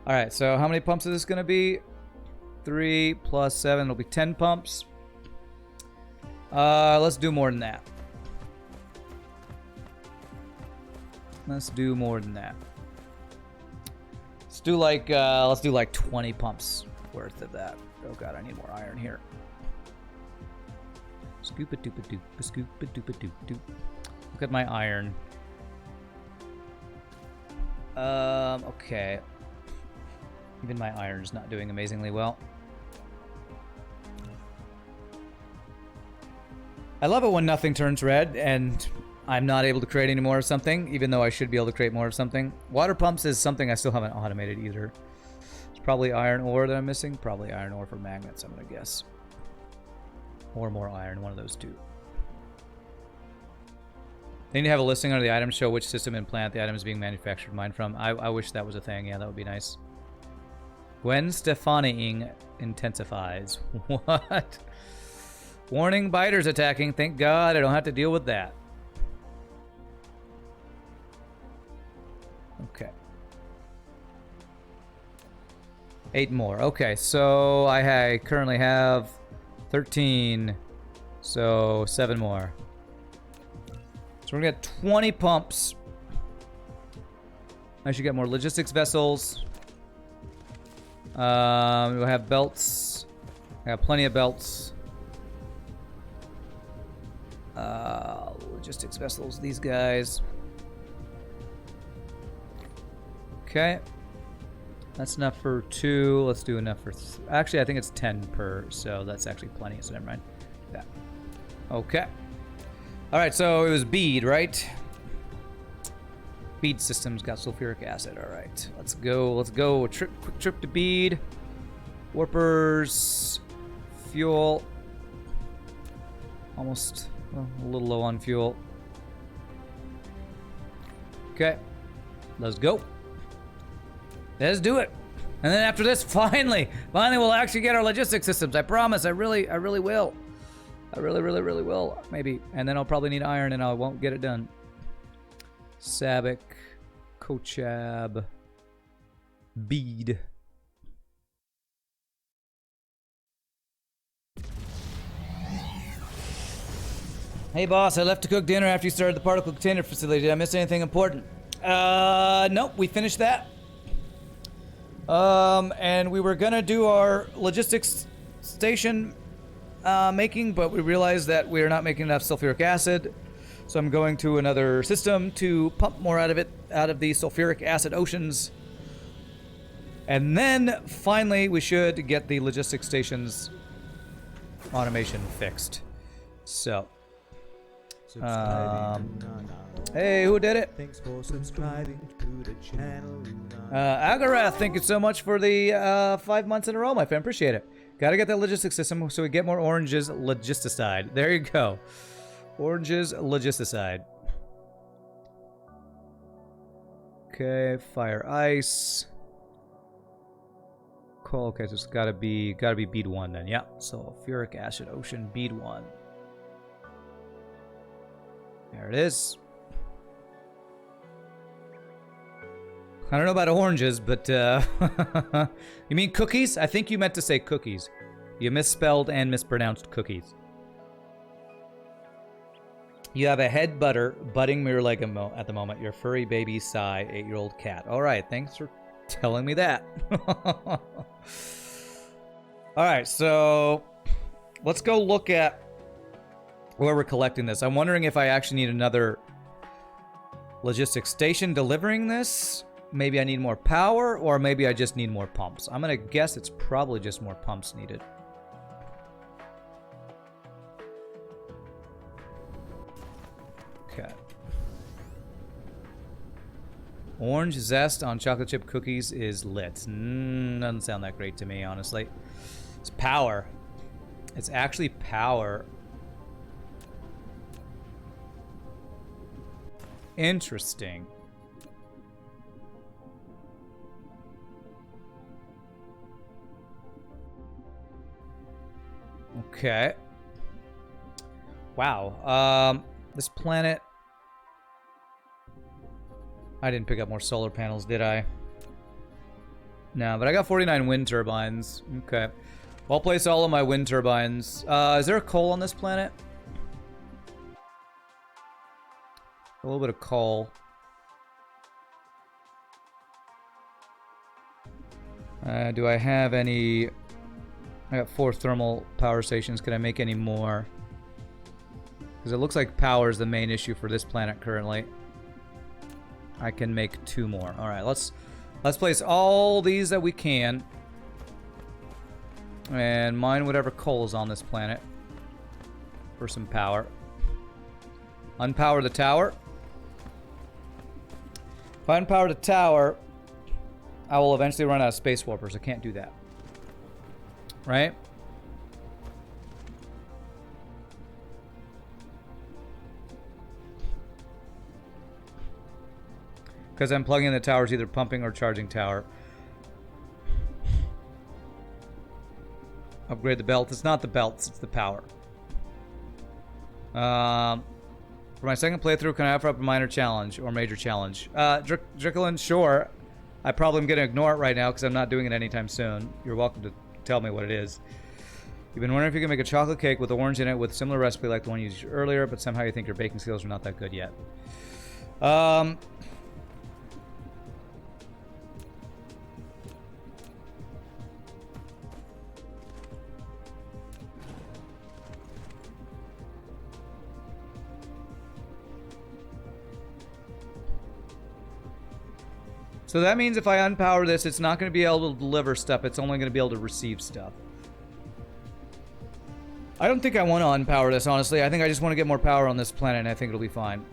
All right, so how many pumps is this going to be? 3 plus 7. It'll be 10 pumps. Let's do more than that. Let's do more than that. Let's do like 20 pumps worth of that. Oh god, I need more iron here. Scoop-a-doop-a-doop, scoop-a-doop-a-doop-doop. Look at my iron. Okay. Even my iron's not doing amazingly well. I love it when nothing turns red and I'm not able to create any more of something, even though I should be able to create more of something. Water pumps is something I still haven't automated either. It's probably iron ore that I'm missing. Probably iron ore for magnets, I'm gonna guess. or more iron, one of those two. They need to have a listing under the item show which system and plant the item is being manufactured mined from. I wish that was a thing. Yeah, that would be nice. Gwen Stefani-ing intensifies. What? Warning, biters attacking. Thank God I don't have to deal with that. Okay. 8 more. Okay, so I currently have 13. So 7 more. So we're gonna get 20 pumps. I should get more logistics vessels. We'll have belts. I got plenty of belts. Logistics vessels, these guys. Okay. That's enough for 2. Let's do enough for... Actually, I think it's 10 per, so that's actually plenty, so never mind. That. Okay. Alright, so it was bead, right? Bead systems got sulfuric acid. Alright, let's go. Let's go. Quick trip to bead. Warpers. Fuel. Almost a little low on fuel. Okay. Let's go. Let's do it. And then after this, finally we'll actually get our logistics systems. I promise. I really will. I really will. Maybe. And then I'll probably need iron and I won't get it done. Sabik, Kochab, bead. Hey boss, I left to cook dinner after you started the particle container facility. Did I miss anything important? Nope, we finished that. And we were gonna do our logistics station making, but we realized that we're not making enough sulfuric acid. So I'm going to another system to pump more out of it, out of the sulfuric acid oceans. And then finally we should get the logistics station's automation fixed. So hey, who did it? Thanks for subscribing to the channel. Agarath, thank you so much for the 5 months in a row, my friend. Appreciate it. Gotta get that logistics system so we get more oranges logisticide. There you go. Oranges logisticide. Okay, fire ice. Cool. Okay, so it's gotta be bead 1 then. Yeah. Sulfuric acid ocean bead 1. There it is. I don't know about oranges, but you mean cookies? I think you meant to say cookies. You misspelled and mispronounced cookies. You have a head budding mirror leg at the moment. Your furry baby Sigh, 8-year-old cat. All right, thanks for telling me that. All right, so let's go look at where we're collecting this. I'm wondering if I actually need another logistics station delivering this. Maybe I need more power, or maybe I just need more pumps. I'm gonna guess it's probably just more pumps needed. Okay. Orange zest on chocolate chip cookies is lit. Doesn't sound that great to me, honestly. It's power. It's actually power. Interesting. Okay. Wow. This planet... I didn't pick up more solar panels, did I? No, but I got 49 wind turbines. Okay. I'll place all of my wind turbines. Is there a coal on this planet? A little bit of coal. Do I have any... I got 4 thermal power stations. Can I make any more? Because it looks like power is the main issue for this planet currently. I can make 2 more. All right, let's place all these that we can, and mine whatever coal is on this planet for some power. Unpower the tower. If I unpower the tower, I will eventually run out of space warpers. I can't do that. Right? Because I'm plugging in the towers, either pumping or charging tower. Upgrade the belt. It's not the belts, it's the power. For my second playthrough, can I offer up a minor challenge or major challenge? Dricklin, sure. I probably am going to ignore it right now because I'm not doing it anytime soon. You're welcome to tell me what it is. You've been wondering if you can make a chocolate cake with orange in it with similar recipe like the one you used earlier, but somehow you think your baking skills are not that good yet. So that means if I unpower this, it's not going to be able to deliver stuff. It's only going to be able to receive stuff. I don't think I want to unpower this, honestly. I think I just want to get more power on this planet, and I think it'll be fine.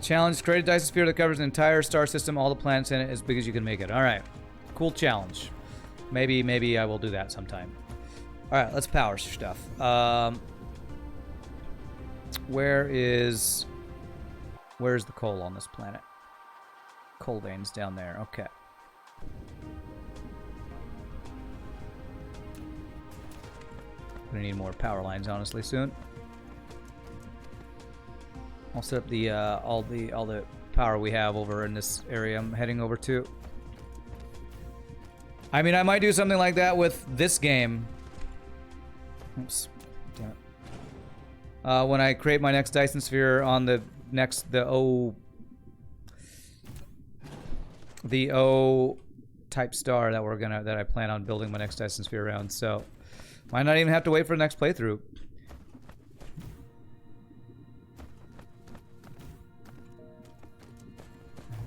Challenge, create a Dyson sphere that covers an entire star system, all the planets in it, as big as you can make it. All right. Cool challenge. Maybe I will do that sometime. All right, let's power stuff. Where's the coal on this planet? Coal veins down there. Okay. Gonna need more power lines, honestly, soon. I'll set up the all the power we have over in this area I'm heading over to. I mean, I might do something like that with this game. Oops. Damn it. When I create my next Dyson sphere on the O type star that I plan on building my next Dyson sphere around, so might not even have to wait for the next playthrough.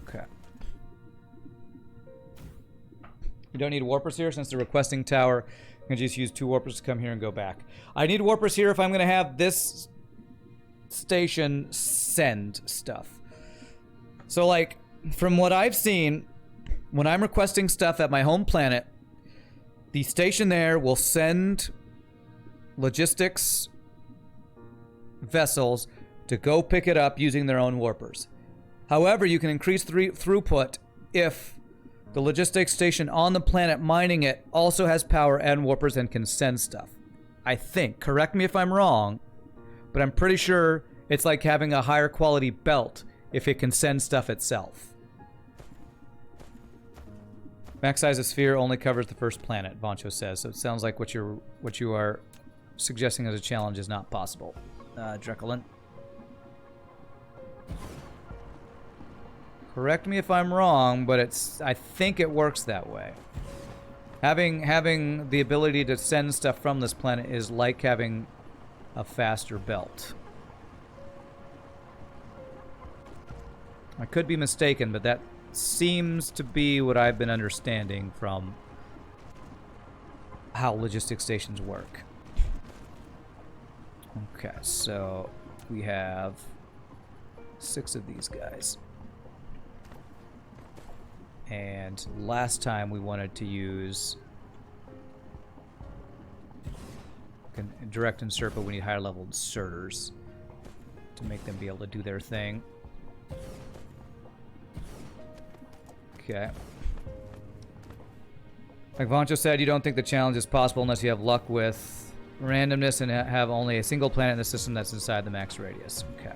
Okay. You don't need warpers here since the requesting tower. You can just use 2 warpers to come here and go back. I need warpers here if I'm going to have this station send stuff. So, like, from what I've seen, when I'm requesting stuff at my home planet, the station there will send logistics vessels to go pick it up using their own warpers. However, you can increase throughput if the logistics station on the planet mining it also has power and warpers and can send stuff. I think. Correct me if I'm wrong, but I'm pretty sure it's like having a higher quality belt if it can send stuff itself. Max size of sphere only covers the first planet, Voncho says. So it sounds like what you are suggesting as a challenge is not possible. Dreckelin. Correct me if I'm wrong, but I think it works that way. Having the ability to send stuff from this planet is like having a faster belt. I could be mistaken, but that seems to be what I've been understanding from how logistics stations work. Okay, so we have 6 of these guys. And last time we wanted to use direct insert, but we need higher level inserters to make them be able to do their thing. Okay. Like Voncho said, you don't think the challenge is possible unless you have luck with randomness and have only a single planet in the system that's inside the max radius. Okay.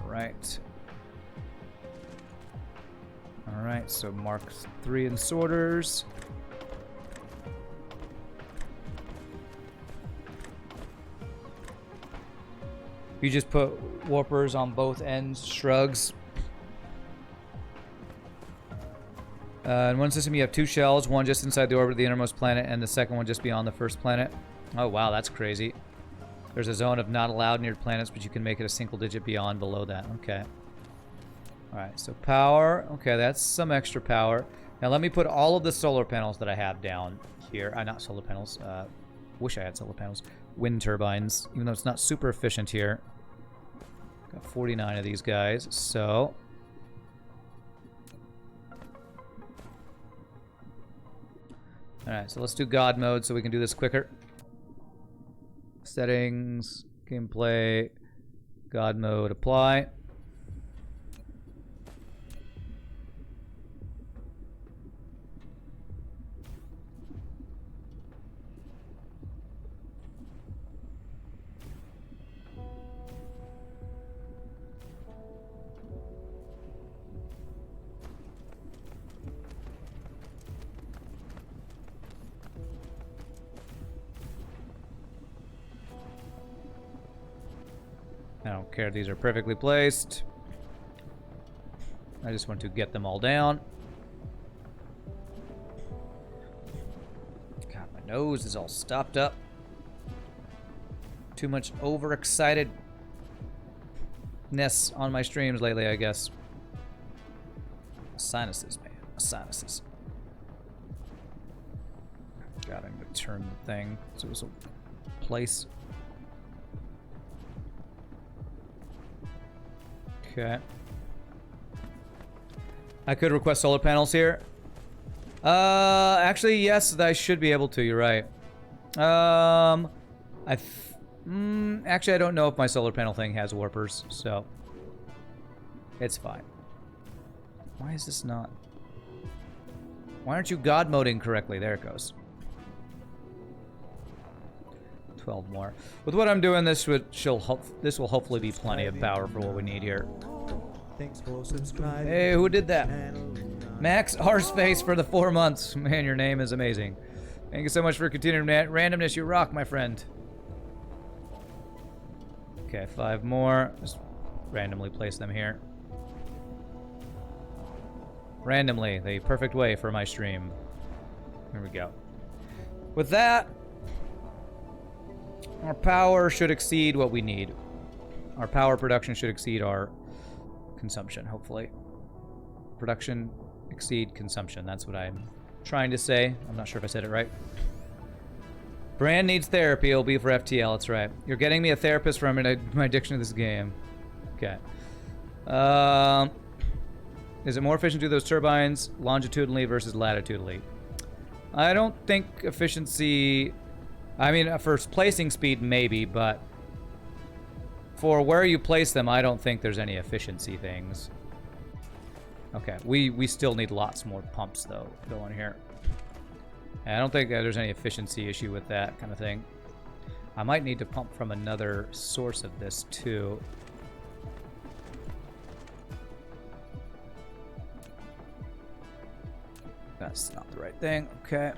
Alright. Alright, so Mark 3 in sorters. You just put warpers on both ends, shrugs. In one system you have 2 shells, one just inside the orbit of the innermost planet and the second one just beyond the first planet. Oh wow, that's crazy. There's a zone of not allowed near planets, but you can make it a single digit beyond below that. Okay. Alright, so power. Okay, that's some extra power. Now let me put all of the solar panels that I have down here. Not solar panels. Wish I had solar panels. Wind turbines, even though it's not super efficient here. Got 49 of these guys, so... Alright, so let's do God mode so we can do this quicker. Settings, gameplay, God mode, apply. don't care if these are perfectly placed. I just want to get them all down. God, my nose is all stopped up. Too much overexcitedness on my streams lately, I guess. Sinuses, man. Sinuses. God, I'm gonna turn the thing so it's a place. Okay. I could request solar panels here. Actually, yes, I should be able to. You're right. Actually, I don't know if my solar panel thing has warpers, so it's fine. Why is this not? Why aren't you God moding correctly? There it goes. 12 more. With what I'm doing, this will hopefully be plenty of power for what we need here. Thanks for subscribing. Hey, who did that? Channel. Max Space for the 4 months. Man, your name is amazing. Thank you so much for continuing randomness. You rock, my friend. Okay, 5 more. Just randomly place them here. Randomly, the perfect way for my stream. Here we go. With that, our power should exceed what we need. Our power production should exceed our consumption, hopefully. Production exceed consumption. That's what I'm trying to say. I'm not sure if I said it right. Brand needs therapy. It'll be for FTL. That's right. You're getting me a therapist from my addiction to this game. Okay. Is it more efficient to do those turbines longitudinally versus latitudinally? I don't think efficiency... I mean, for placing speed, maybe, but for where you place them, I don't think there's any efficiency things. Okay, we still need lots more pumps, though, going here. And I don't think that there's any efficiency issue with that kind of thing. I might need to pump from another source of this, too. That's not the right thing. Okay.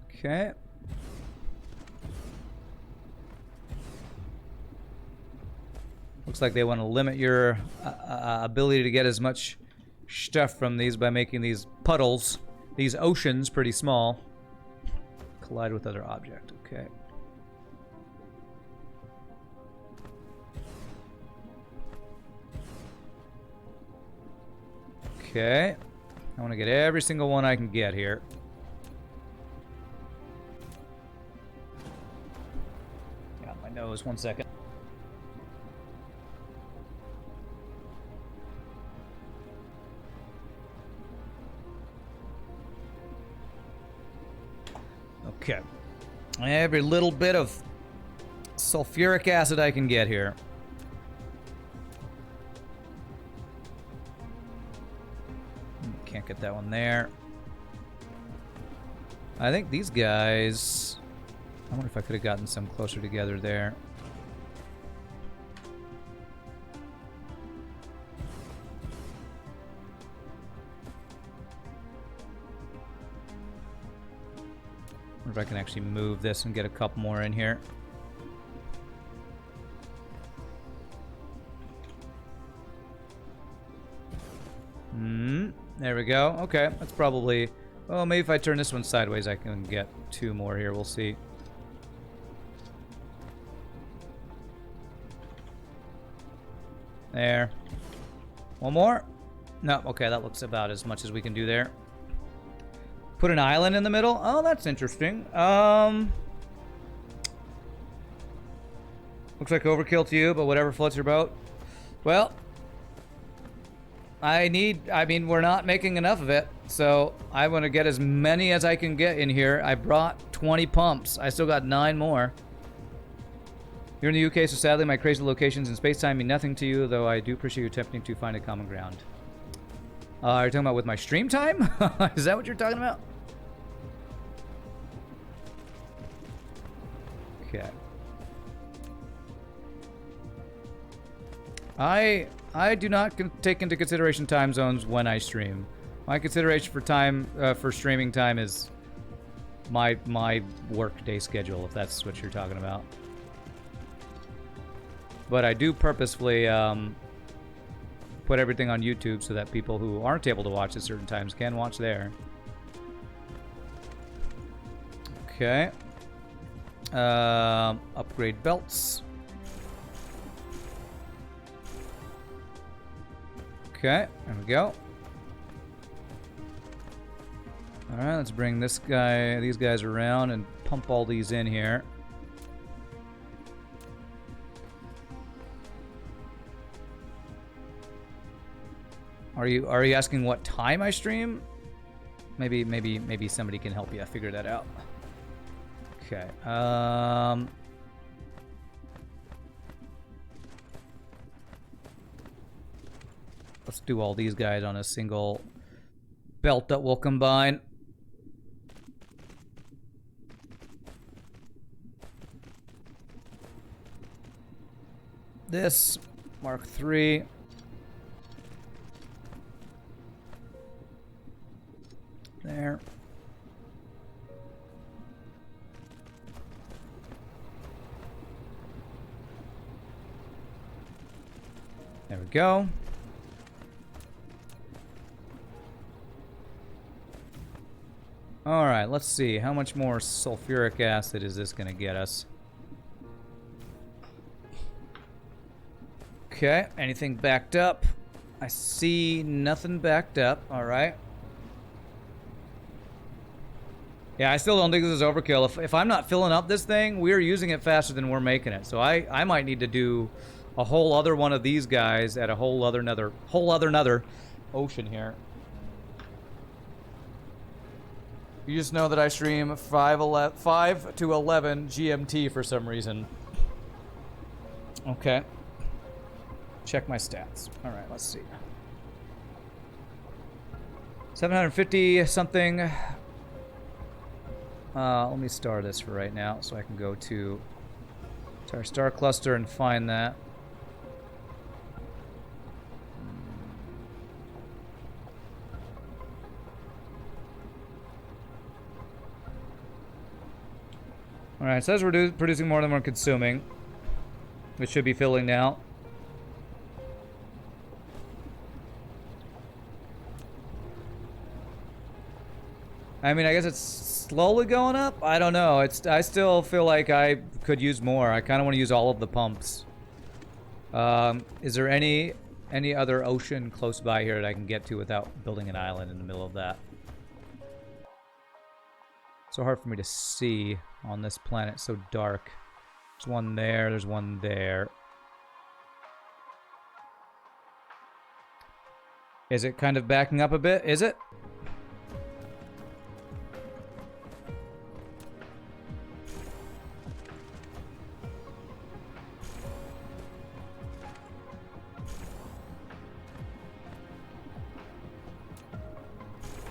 Okay. Looks like they want to limit your ability to get as much stuff from these by making these puddles, these oceans, pretty small. Collide with other object. Okay. Okay. I want to get every single one I can get here. Got my nose. 1 second. Okay. Every little bit of sulfuric acid I can get here. Can't get that one there. I think these guys... I wonder if I could have gotten some closer together there. I wonder if I can actually move this and get a couple more in here. There we go. Okay, that's probably... Well, maybe if I turn this one sideways, I can get 2 more here. We'll see. There. 1 more? No, okay, that looks about as much as we can do there. Put an island in the middle? Oh, that's interesting. Looks like overkill to you, but whatever floats your boat. Well... I mean, we're not making enough of it, so I want to get as many as I can get in here. I brought 20 pumps. I still got 9 more. You're in the UK, so sadly my crazy locations in space-time mean nothing to you, though I do appreciate you attempting to find a common ground. Are you talking about with my stream time? Is that what you're talking about? Okay. I do not take into consideration time zones when I stream. My consideration for time, for streaming time is my work day schedule, if that's what you're talking about. But I do purposefully put everything on YouTube so that people who aren't able to watch at certain times can watch there. Okay. Upgrade belts. Okay, there we go. Alright, let's bring these guys around and pump all these in here. Are you asking what time I stream? Maybe somebody can help you figure that out. Okay. Let's do all these guys on a single belt that we'll combine. This Mark III. There. There we go. All right, let's see. How much more sulfuric acid is this going to get us? Okay, anything backed up? I see nothing backed up. All right. Yeah, I still don't think this is overkill. If I'm not filling up this thing, we're using it faster than we're making it. So I might need to do a whole other one of these guys at a whole other ocean here. You just know that I stream 5 to 11 GMT for some reason. Okay. Check my stats. All right, let's see. 750 something. Let me star this for right now so I can go to our star cluster and find that. Alright, it says we're producing more than we're consuming. It should be filling now. I mean, I guess it's slowly going up? I don't know. I still feel like I could use more. I kind of want to use all of the pumps. Is there any other ocean close by here that I can get to without building an island in the middle of that? So hard for me to see on this planet, so dark. There's one there, there's one there. Is it kind of backing up a bit? Is it?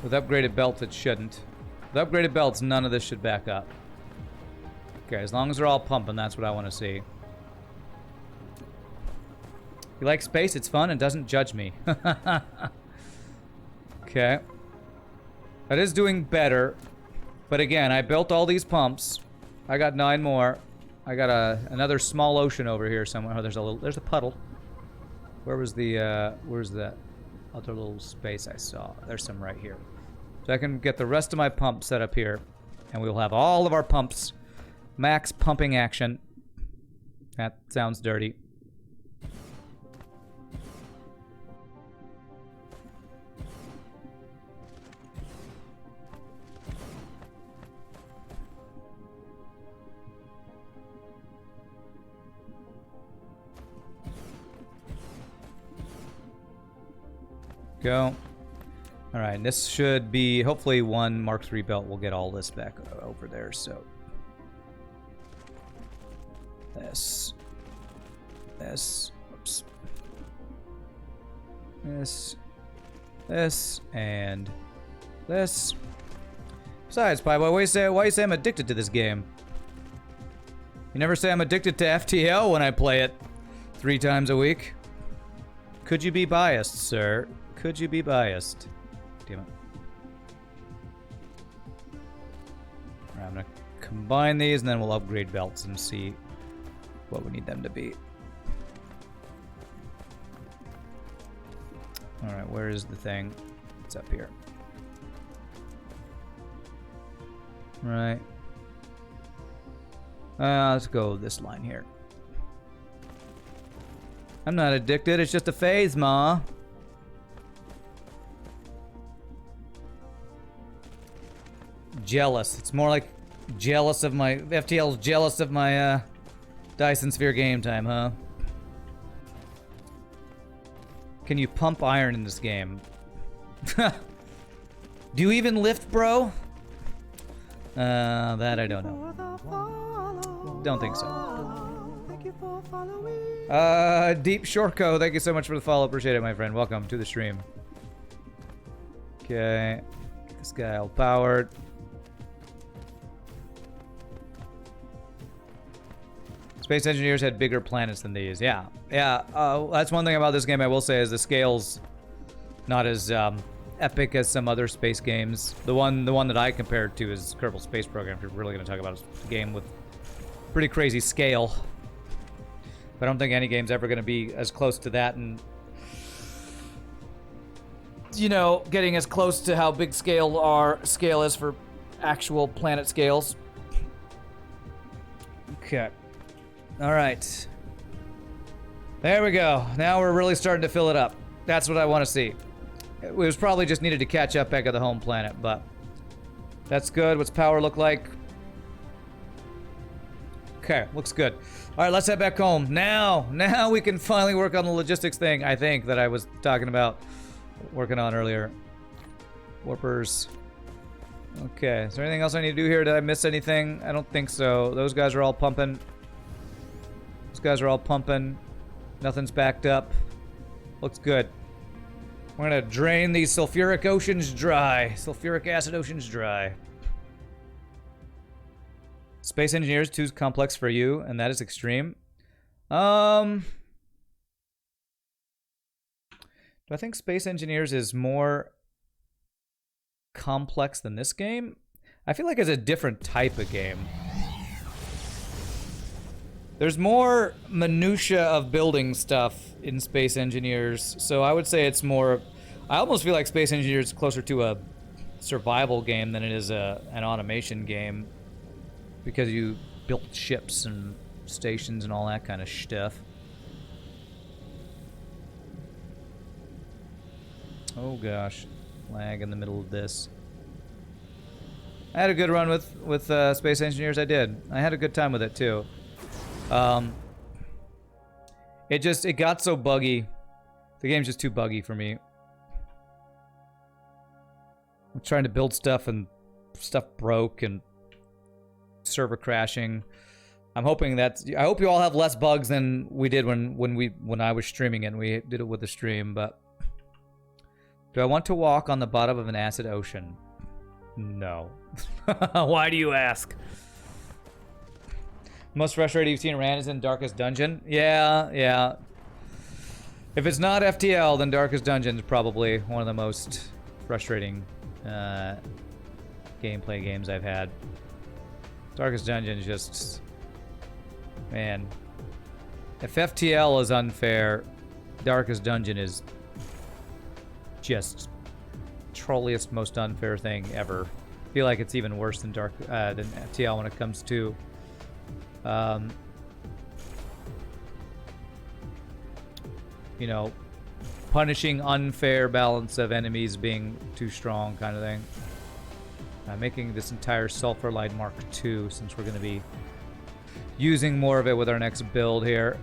With upgraded belts, it shouldn't. With upgraded belts, none of this should back up. Okay, as long as they're all pumping, that's what I want to see. You like space? It's fun and doesn't judge me. Okay. That is doing better. But again, I built all these pumps. I got 9 more. I got another small ocean over here somewhere. Oh, there's a puddle. Where's that other little space I saw? There's some right here. So I can get the rest of my pumps set up here. And we'll have all of our pumps. Max pumping action. That sounds dirty. Go. All right, this should be hopefully one Mark III belt will get all this back over there. So this, oops, this, and this. Besides, Pi Boy, why you say I'm addicted to this game? You never say I'm addicted to FTL when I play it 3 times a week. Could you be biased, sir? Could you be biased? Damn it. I'm gonna combine these and then we'll upgrade belts and see what we need them to be. Alright, where is the thing? It's up here. Right. Let's go this line here. I'm not addicted, it's just a phase, ma. Jealous. It's more like jealous of my... FTL's jealous of my Dyson Sphere game time, huh? Can you pump iron in this game? Do you even lift, bro? That I don't know. Don't think so. Deep Shortco, thank you so much for the follow. Appreciate it, my friend. Welcome to the stream. Okay. This guy all powered. Space Engineers had bigger planets than these. Yeah. Yeah. That's one thing about this game I will say is the scale's not as epic as some other space games. The one that I compared to is Kerbal Space Program. If you're really going to talk about a game with pretty crazy scale. But I don't think any game's ever going to be as close to that, and you know, getting as close to how big scale is for actual planet scales. Okay. All right. There we go. Now we're really starting to fill it up. That's what I want to see. It was probably just needed to catch up back at the home planet, but that's good. What's power look like? Okay, looks good. All right, let's head back home. Now we can finally work on the logistics thing, I think, that I was talking about working on earlier. Warpers. Okay, is there anything else I need to do here? Did I miss anything? I don't think so. Those guys are all pumping. Those guys are all pumping. Nothing's backed up. Looks good. We're gonna drain these sulfuric oceans dry. Sulfuric acid oceans dry. Space Engineers 2 is complex for you, and that is extreme. Do I think Space Engineers is more complex than this game? I feel like it's a different type of game. There's more minutia of building stuff in Space Engineers, so I would say it's more... I almost feel like Space Engineers is closer to a survival game than it is an automation game, because you built ships and stations and all that kind of stuff. Oh gosh, lag in the middle of this. I had a good run with Space Engineers. I did. I had a good time with it too. It got so buggy. The game's just too buggy for me. I'm trying to build stuff and stuff broke and server crashing. I'm hoping that I hope you all have less bugs than we did when I was streaming it and we did it with the stream. But do I want to walk on the bottom of an acid ocean? No. Why do you ask? Most frustrating you've seen Ran is in Darkest Dungeon. Yeah. If it's not FTL, then Darkest Dungeon is probably one of the most frustrating gameplay games I've had. Darkest Dungeon is just... Man. If FTL is unfair, Darkest Dungeon is just trolliest, most unfair thing ever. I feel like it's even worse than FTL when it comes to you know, punishing unfair balance of enemies being too strong kind of thing. Making this entire Sulfur Light Mark II, since we're going to be using more of it with our next build here.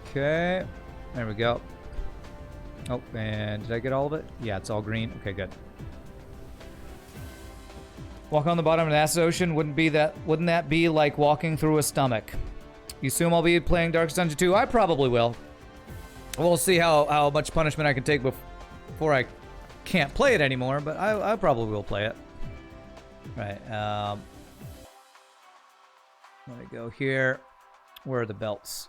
Okay, there we go. Oh, and did I get all of it? Yeah, it's all green. Okay, good. Walk on the bottom of an acid ocean, wouldn't that be like walking through a stomach? You assume I'll be playing Darkest Dungeon 2? I probably will. We'll see how much punishment I can take before I can't play it anymore, but I probably will play it. Right, let me go here. Where are the belts?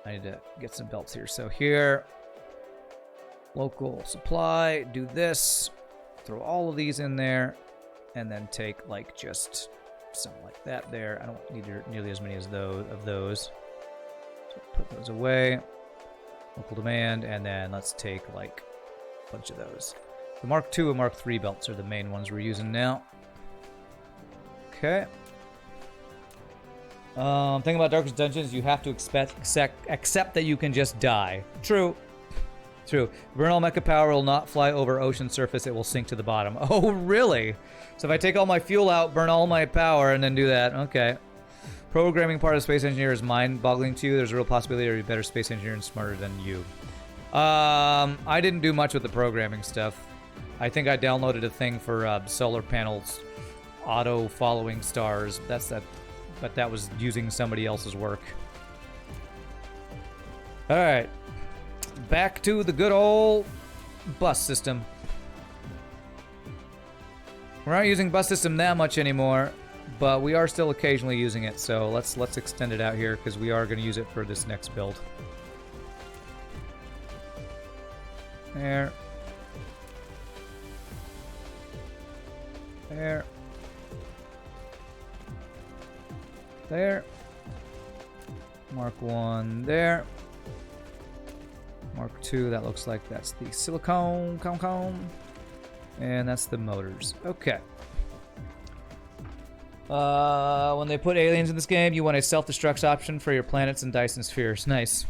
I need to get some belts here. So here, local supply, do this. throw all of these in there, and then take like just something like that there. I don't need nearly as many as those. So put those away. Local demand, and then let's take like a bunch of those. The Mark II and Mark III belts are the main ones we're using now. Okay. Thing about Darkest Dungeons, you have to accept that you can just die. True. True. Burn all mecha power will not fly over ocean surface, it will sink to the bottom. Oh, really? So if I take all my fuel out, burn all my power, and then do that, okay. Programming part of Space Engineer is mind-boggling to you. There's a real possibility you're a better Space Engineer and smarter than you. I didn't do much with the programming stuff. I think I downloaded a thing for solar panels, auto-following stars. That's that. But that was using somebody else's work. Alright. Back to the good old bus system. We're not using bus system that much anymore, but we are still occasionally using it, so let's extend it out here because we are going to use it for this next build. There. There. There. Mark 1 there. Mark 2, that looks like that's the silicone, and that's the motors. Okay. When they put aliens in this game, you want a self-destruct option for your planets and Dyson spheres. Nice.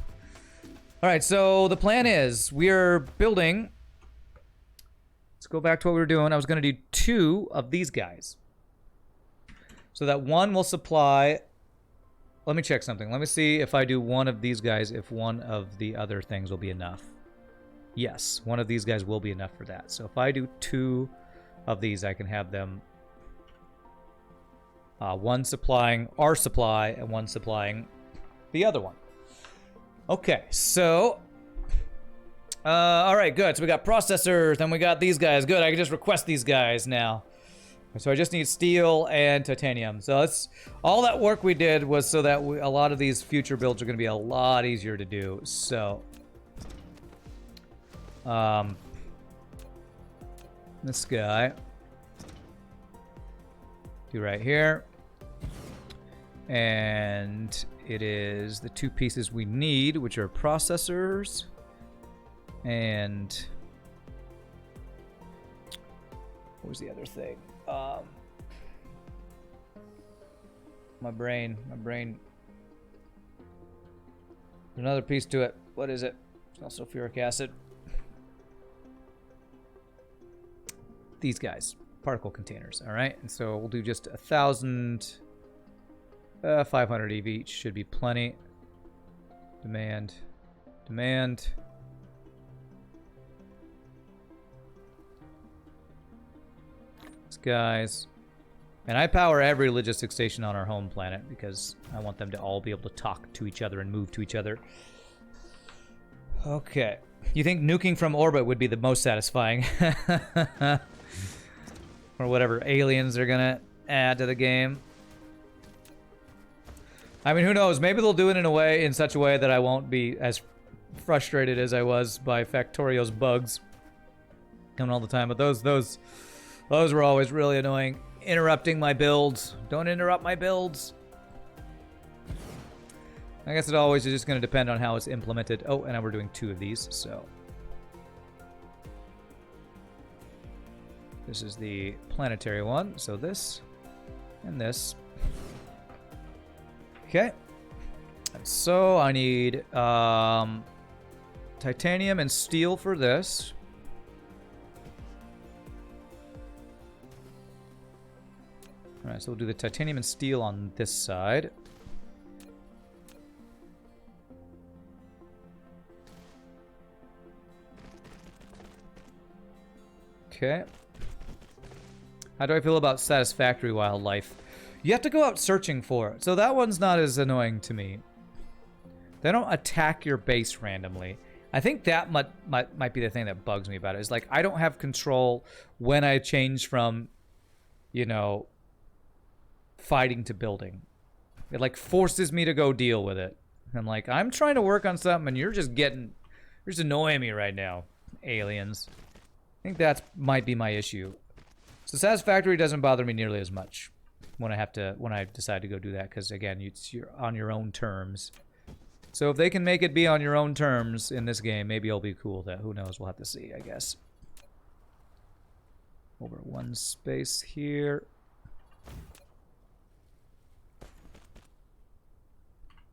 Alright, so the plan is, we're building... Let's go back to what we were doing. I was going to do 2 of these guys. So that one will supply... Let me check something. Let me see if I do one of these guys, if one of the other things will be enough. Yes, one of these guys will be enough for that. So if I do 2 of these, I can have them... one supplying our supply and one supplying the other one. Okay, so... alright, good. So we got processors, then we got these guys. Good, I can just request these guys now. So I just need steel and titanium. So that's all that work we did was so that a lot of these future builds are going to be a lot easier to do. So, this guy, do right here, and it is the 2 pieces we need, which are processors and what was the other thing? My brain. There's another piece to it. What is it? It's not sulfuric acid. These guys, particle containers. All right, and so we'll do just 1,000, 500 EV each should be plenty. Demand. Guys, and I power every logistics station on our home planet because I want them to all be able to talk to each other and move to each other. Okay, you think nuking from orbit would be the most satisfying? Or whatever aliens they're gonna add to the game. I mean, who knows? Maybe they'll do it in such a way that I won't be as frustrated as I was by Factorio's bugs coming all the time. But those were always really annoying. Interrupting my builds. Don't interrupt my builds. I guess it always is just going to depend on how it's implemented. Oh, and now we're doing 2 of these, so. This is the planetary one. So this and this. Okay. And so I need titanium and steel for this. Alright, so we'll do the titanium and steel on this side. Okay. How do I feel about satisfactory wildlife? You have to go out searching for it. So that one's not as annoying to me. They don't attack your base randomly. I think that might be the thing that bugs me about it. Is like, I don't have control when I change from, you know, fighting to building. It like forces me to go deal with it. I'm like, I'm trying to work on something and you're just annoying me right now, aliens. think that might be my issue. So Satisfactory doesn't bother me nearly as much when I decide to go do that, because again, you're on your own terms. So if they can make it be on your own terms in this game, maybe it'll be cool. That who knows? We'll have to see, I guess. Over one space here.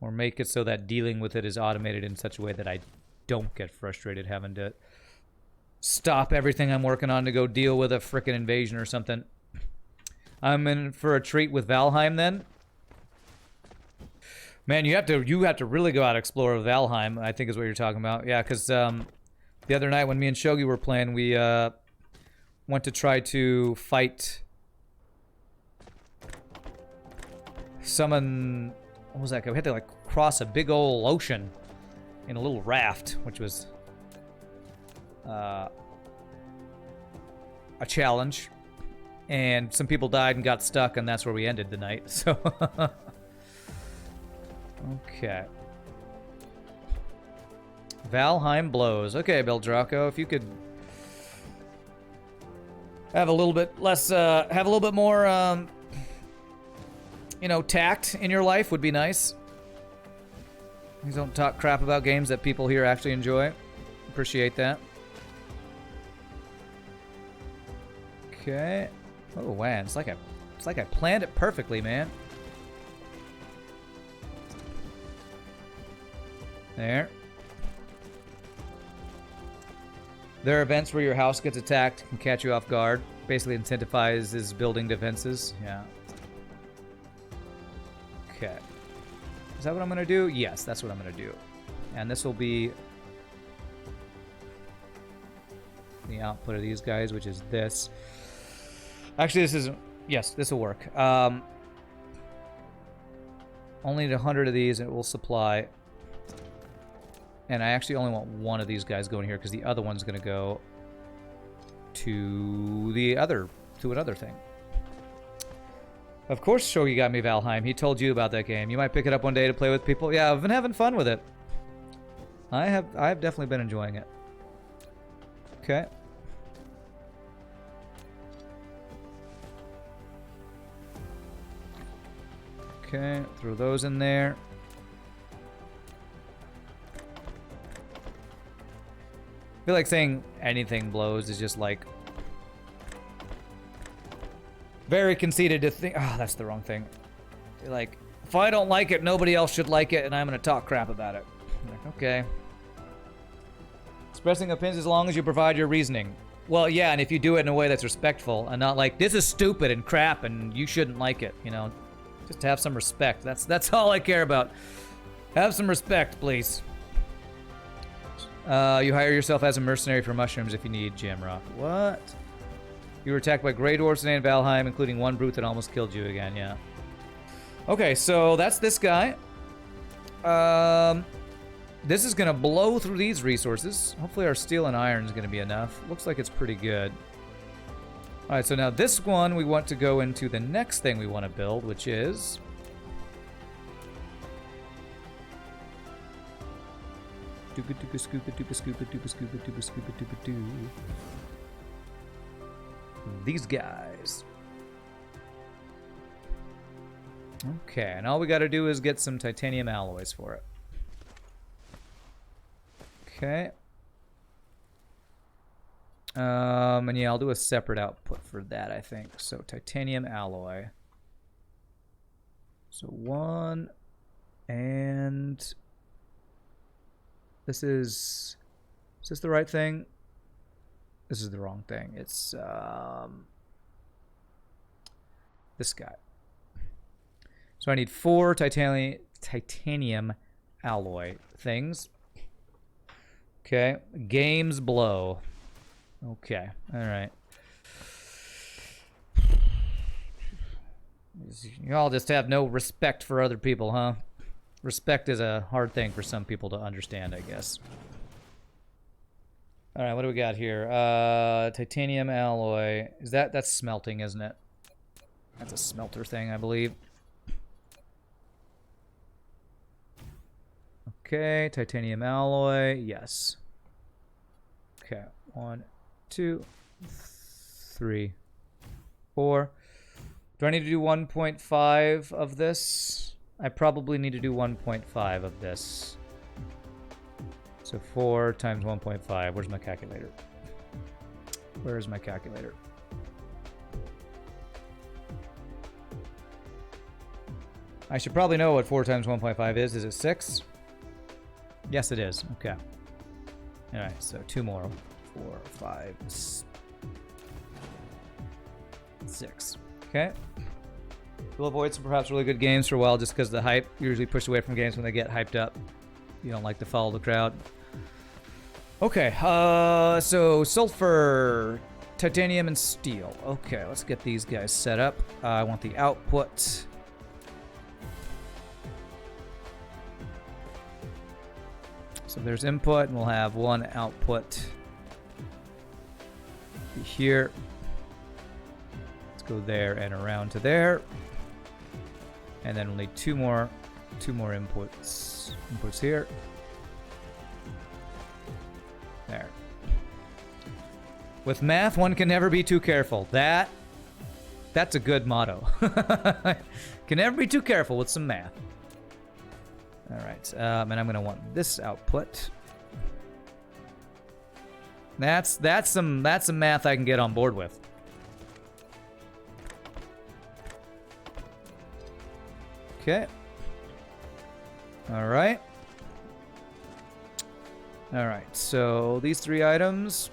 Or make it so that dealing with it is automated in such a way that I don't get frustrated having to stop everything I'm working on to go deal with a frickin' invasion or something. I'm in for a treat with Valheim then. Man, you have to really go out and explore Valheim, I think is what you're talking about. Yeah, because the other night when me and Shogi were playing, we went to try to fight summon. What was that guy? We had to like cross a big old ocean in a little raft, which was a challenge. And some people died and got stuck, and that's where we ended the night. So, okay. Valheim blows. Okay, Beldraco, if you could have a little bit less, have a little bit more, you know, tact in your life would be nice. Please don't talk crap about games that people here actually enjoy. Appreciate that. Okay. Oh man, it's like I planned it perfectly, man. There. There are events where your house gets attacked, can catch you off guard. Basically incentivizes building defenses. Yeah. Okay. Is that what I'm gonna do? Yes, that's what I'm gonna do. And this will be the output of these guys, which is this. Actually, this isn't. Yes, this will work. Only need 100 of these, and it will supply. And I actually only want one of these guys going here because the other one's going to go to another thing. Of course, Shogi got me Valheim. He told you about that game. You might pick it up one day to play with people. Yeah, I've been having fun with it. I've definitely been enjoying it. Okay. Okay, throw those in there. I feel like saying anything blows is just like very conceited to think. Oh, that's the wrong thing. Like, if I don't like it, nobody else should like it, and I'm gonna talk crap about it. I'm like, okay. Expressing opinions as long as you provide your reasoning. Well, yeah, and if you do it in a way that's respectful and not like, this is stupid and crap and you shouldn't like it, you know. Just have some respect. That's all I care about. Have some respect, please. You hire yourself as a mercenary for mushrooms if you need, Jamrock. What? You were attacked by Grey Dwarfs today in Valheim, including one brute that almost killed you again, yeah. Okay, so that's this guy. This is gonna blow through these resources. Hopefully our steel and iron is gonna be enough. Looks like it's pretty good. Alright, so now this one, we want to go into the next thing we want to build, which is... these guys. Okay, and all we gotta do is get some titanium alloys for it. Okay. And yeah, I'll do a separate output for that, I think. So titanium alloy. So one, and this is this the right thing? This is the wrong thing. It's this guy. So I need 4 titanium alloy things. Okay, games blow. Okay, alright. You all just have no respect for other people, huh? Respect is a hard thing for some people to understand, I guess. Alright, what do we got here? Titanium alloy. That's smelting, isn't it? That's a smelter thing, I believe. Okay, titanium alloy, yes. Okay, 1, 2, 3, 4. Do I need to do 1.5 of this? I probably need to do 1.5 of this. So 4 times 1.5. Where's my calculator? Where's my calculator? I should probably know what 4 times 1.5 is. Is it 6? Yes, it is. Okay. Alright, so 2 more. 4, 5, 6. Okay. We'll avoid some perhaps really good games for a while just because the hype usually pushed away from games when they get hyped up. You don't like to follow the crowd. Okay, so sulfur, titanium, and steel. Okay, let's get these guys set up. I want the output. So there's input, and we'll have one output here. Let's go there and around to there. And then we'll need two more inputs. Inputs here. There. With math, one can never be too careful. That's a good motto. Can never be too careful with some math. All right, and I'm gonna want this output. That's some math I can get on board with. Okay. All right. All right. So these 3 items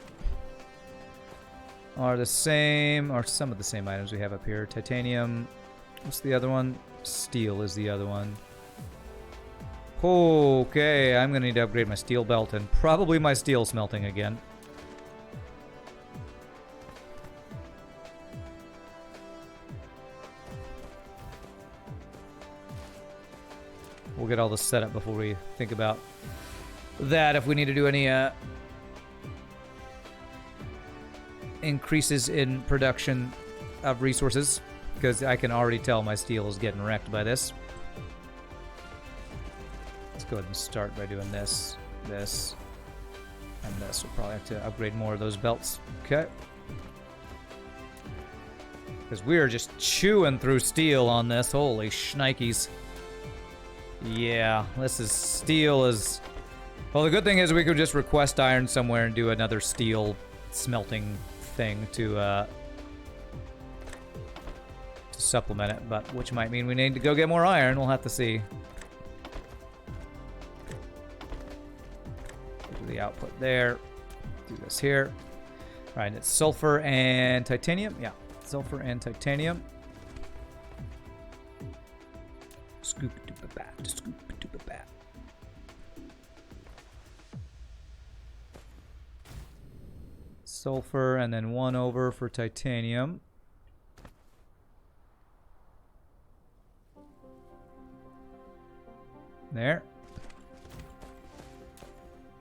are the same, or some of the same items we have up here. Titanium. What's the other one? Steel is the other one. Okay, I'm gonna need to upgrade my steel belt and probably my steel smelting again. We'll get all this set up before we think about that. If we need to do any increases in production of resources, because I can already tell my steel is getting wrecked by this. Let's go ahead and start by doing this, this, and this. We'll probably have to upgrade more of those belts. Okay. Because we are just chewing through steel on this. Holy shnikes. Yeah, this is steel is... Well, the good thing is we could just request iron somewhere and do another steel smelting thing to supplement it, but which might mean we need to go get more iron. We'll have to see. Do the output there. Do this here. All right, it's sulfur and titanium. Yeah, sulfur and titanium. Scoop doop a bat, scoop doop a bat. Sulfur and then 1 over for titanium. There.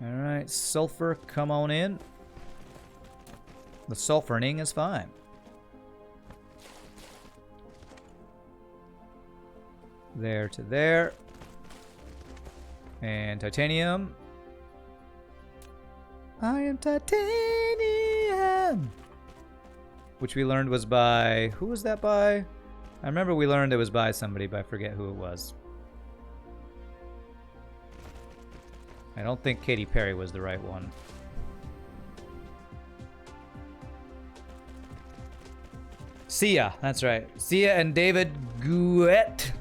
All right, sulfur, come on in. The sulfuring is fine. There to there. And titanium. I am titanium. Which we learned was by... Who was that by? I remember we learned it was by somebody, but I forget who it was. I don't think Katy Perry was the right one. Sia, that's right. Sia and David Guet.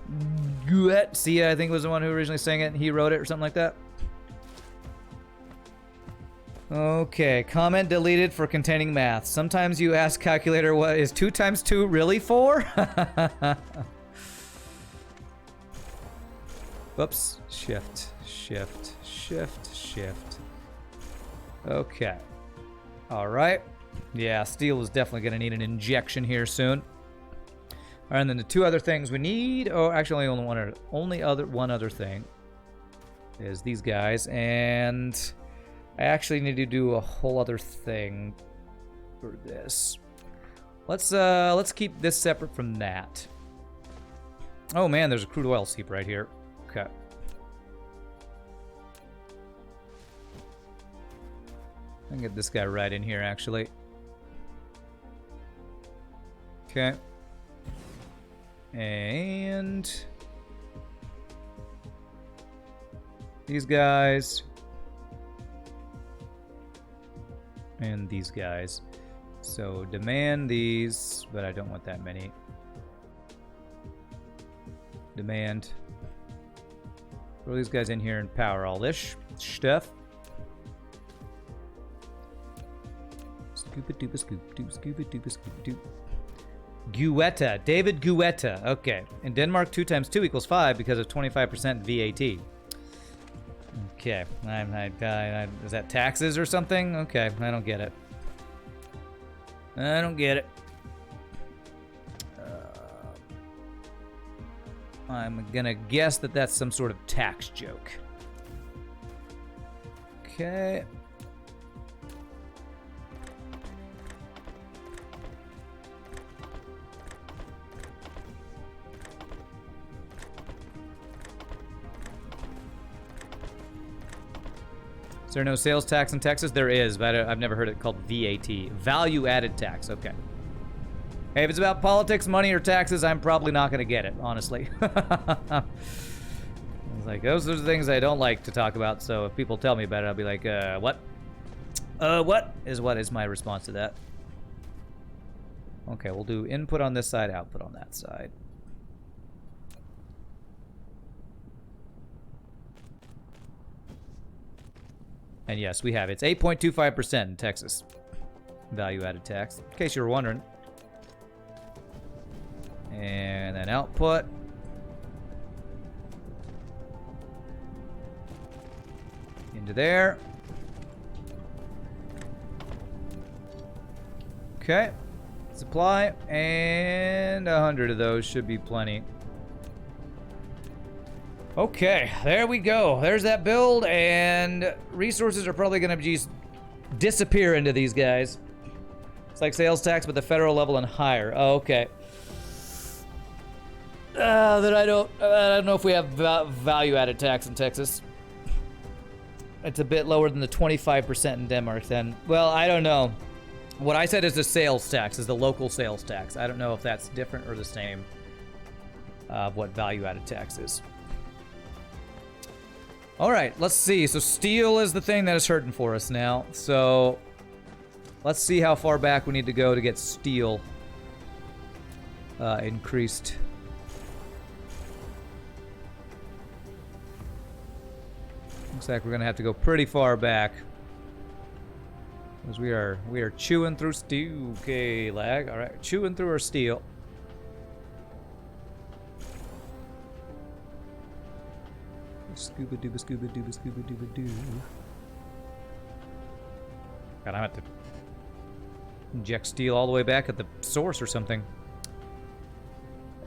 Sia, I think, was the one who originally sang it. He wrote it or something like that. Okay, comment deleted for containing math. Sometimes you ask calculator, what is 2 times 2 really 4? Whoops. Shift, shift, shift, shift. Okay. All right. Yeah, steel is definitely going to need an injection here soon. All right, and then the 2 other things we need... Oh, actually, only one other thing is these guys. And I actually need to do a whole other thing for this. Let's keep this separate from that. Oh, man, there's a crude oil seep right here. Okay. I can get this guy right in here, actually. Okay. And these guys. And these guys. So demand these, but I don't want that many. Demand. Throw these guys in here and power all this stuff. Scuba dooba scoop doop, scuba dooba scoop doop. Guetta, David Guetta. Okay. In Denmark, 2 times 2 equals 5 because of 25% VAT. Okay. Is that taxes or something? Okay. I don't get it. I don't get it. I'm gonna guess that that's some sort of tax joke. Okay. Is there no sales tax in Texas? There is, but I've never heard it called VAT. Value added tax. Okay. Hey, if it's about politics, money, or taxes, I'm probably not going to get it, honestly. It's like, those are the things I don't like to talk about, so if people tell me about it, I'll be like, what? What is my response to that? Okay, we'll do input on this side, output on that side. And yes, we have. It's 8.25% in Texas. Value-added tax, in case you were wondering. And then output. Into there. Okay. Supply. And 100 of those should be plenty. Okay, there we go. There's that build, and resources are probably going to just disappear into these guys. It's like sales tax, but the federal level and higher. Oh, okay. Then I don't know if we have value-added tax in Texas. It's a bit lower than the 25% in Denmark. Then, well, I don't know. What I said is the sales tax, is the local sales tax. I don't know if that's different or the same of what value-added tax is. All right, let's see. So steel is the thing that is hurting for us now. So let's see how far back we need to go to get steel increased. Looks like we're gonna have to go pretty far back, because we are chewing through steel. Okay, lag. All right, chewing through our steel. Scuba dooba scuba dooba scuba dooba doo. God, I have to inject steel all the way back at the source or something.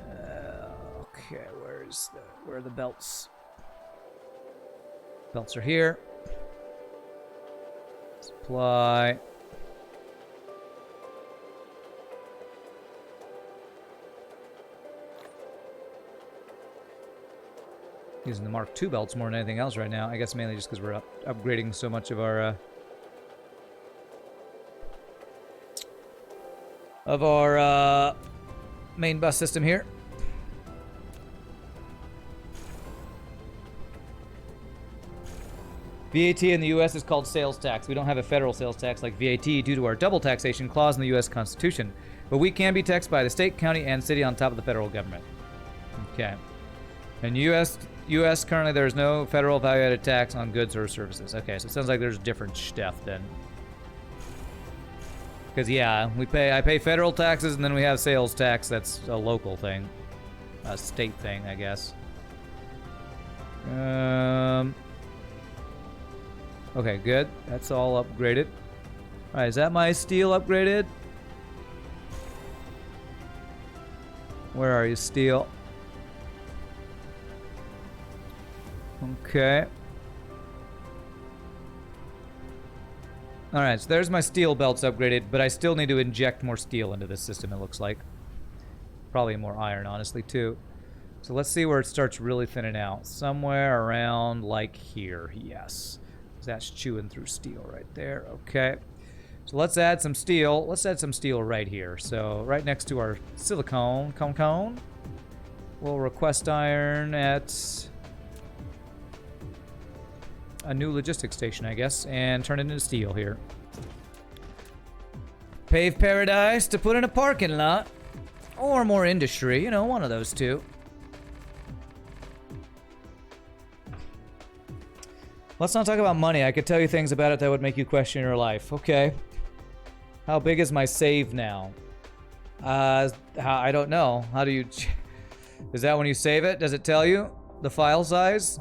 Okay, where are the belts? Belts are here. Supply. Using the Mark II belts more than anything else right now. I guess mainly just because we're upgrading so much of our main bus system here. VAT in the U.S. is called sales tax. We don't have a federal sales tax like VAT due to our double taxation clause in the U.S. Constitution. But we can be taxed by the state, county, and city on top of the federal government. Okay. In U.S. currently there is no federal value-added tax on goods or services. Okay, so it sounds like there's different stuff then. Because yeah, I pay federal taxes and then we have sales tax. That's a local thing, a state thing, I guess. Okay, good. That's all upgraded. All right, is that my steel upgraded? Where are you, steel? Okay. Alright, so there's my steel belts upgraded, but I still need to inject more steel into this system, it looks like. Probably more iron, honestly, too. So let's see where it starts really thinning out. Somewhere around, like, here. Yes. That's chewing through steel right there. Okay. So let's add some steel. Let's add some steel right here. So right next to our silicone cone. We'll request iron at a new logistics station, I guess, and turn it into steel here. Pave paradise to put in a parking lot. Or more industry, you know, one of those two. Let's not talk about money. I could tell you things about it that would make you question your life. Okay. How big is my save now? I don't know. How do you... Is that when you save it? Does it tell you? The file size?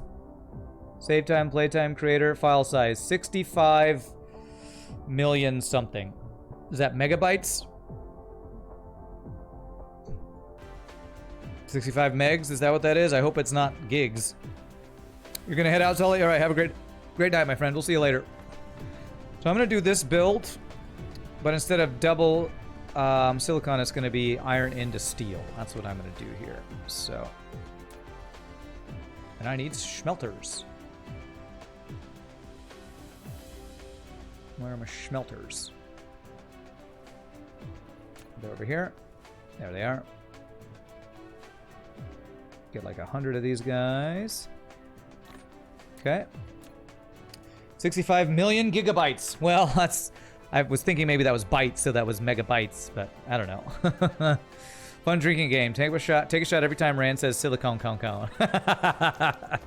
Save time, playtime, creator, file size. 65 million something. Is that megabytes? 65 megs? Is that what that is? I hope it's not gigs. You're gonna head out, Sully? Alright, have a great night, my friend. We'll see you later. So I'm gonna do this build, but instead of double silicon, it's gonna be iron into steel. That's what I'm gonna do here. So, and I need smelters. Where are my smelters? They're over here. There they are. Get like 100 of these guys. Okay. 65 million gigabytes. Well, that's... I was thinking maybe that was bytes, so that was megabytes, but I don't know. Fun drinking game. Take a shot every time Rand says silicone cone. That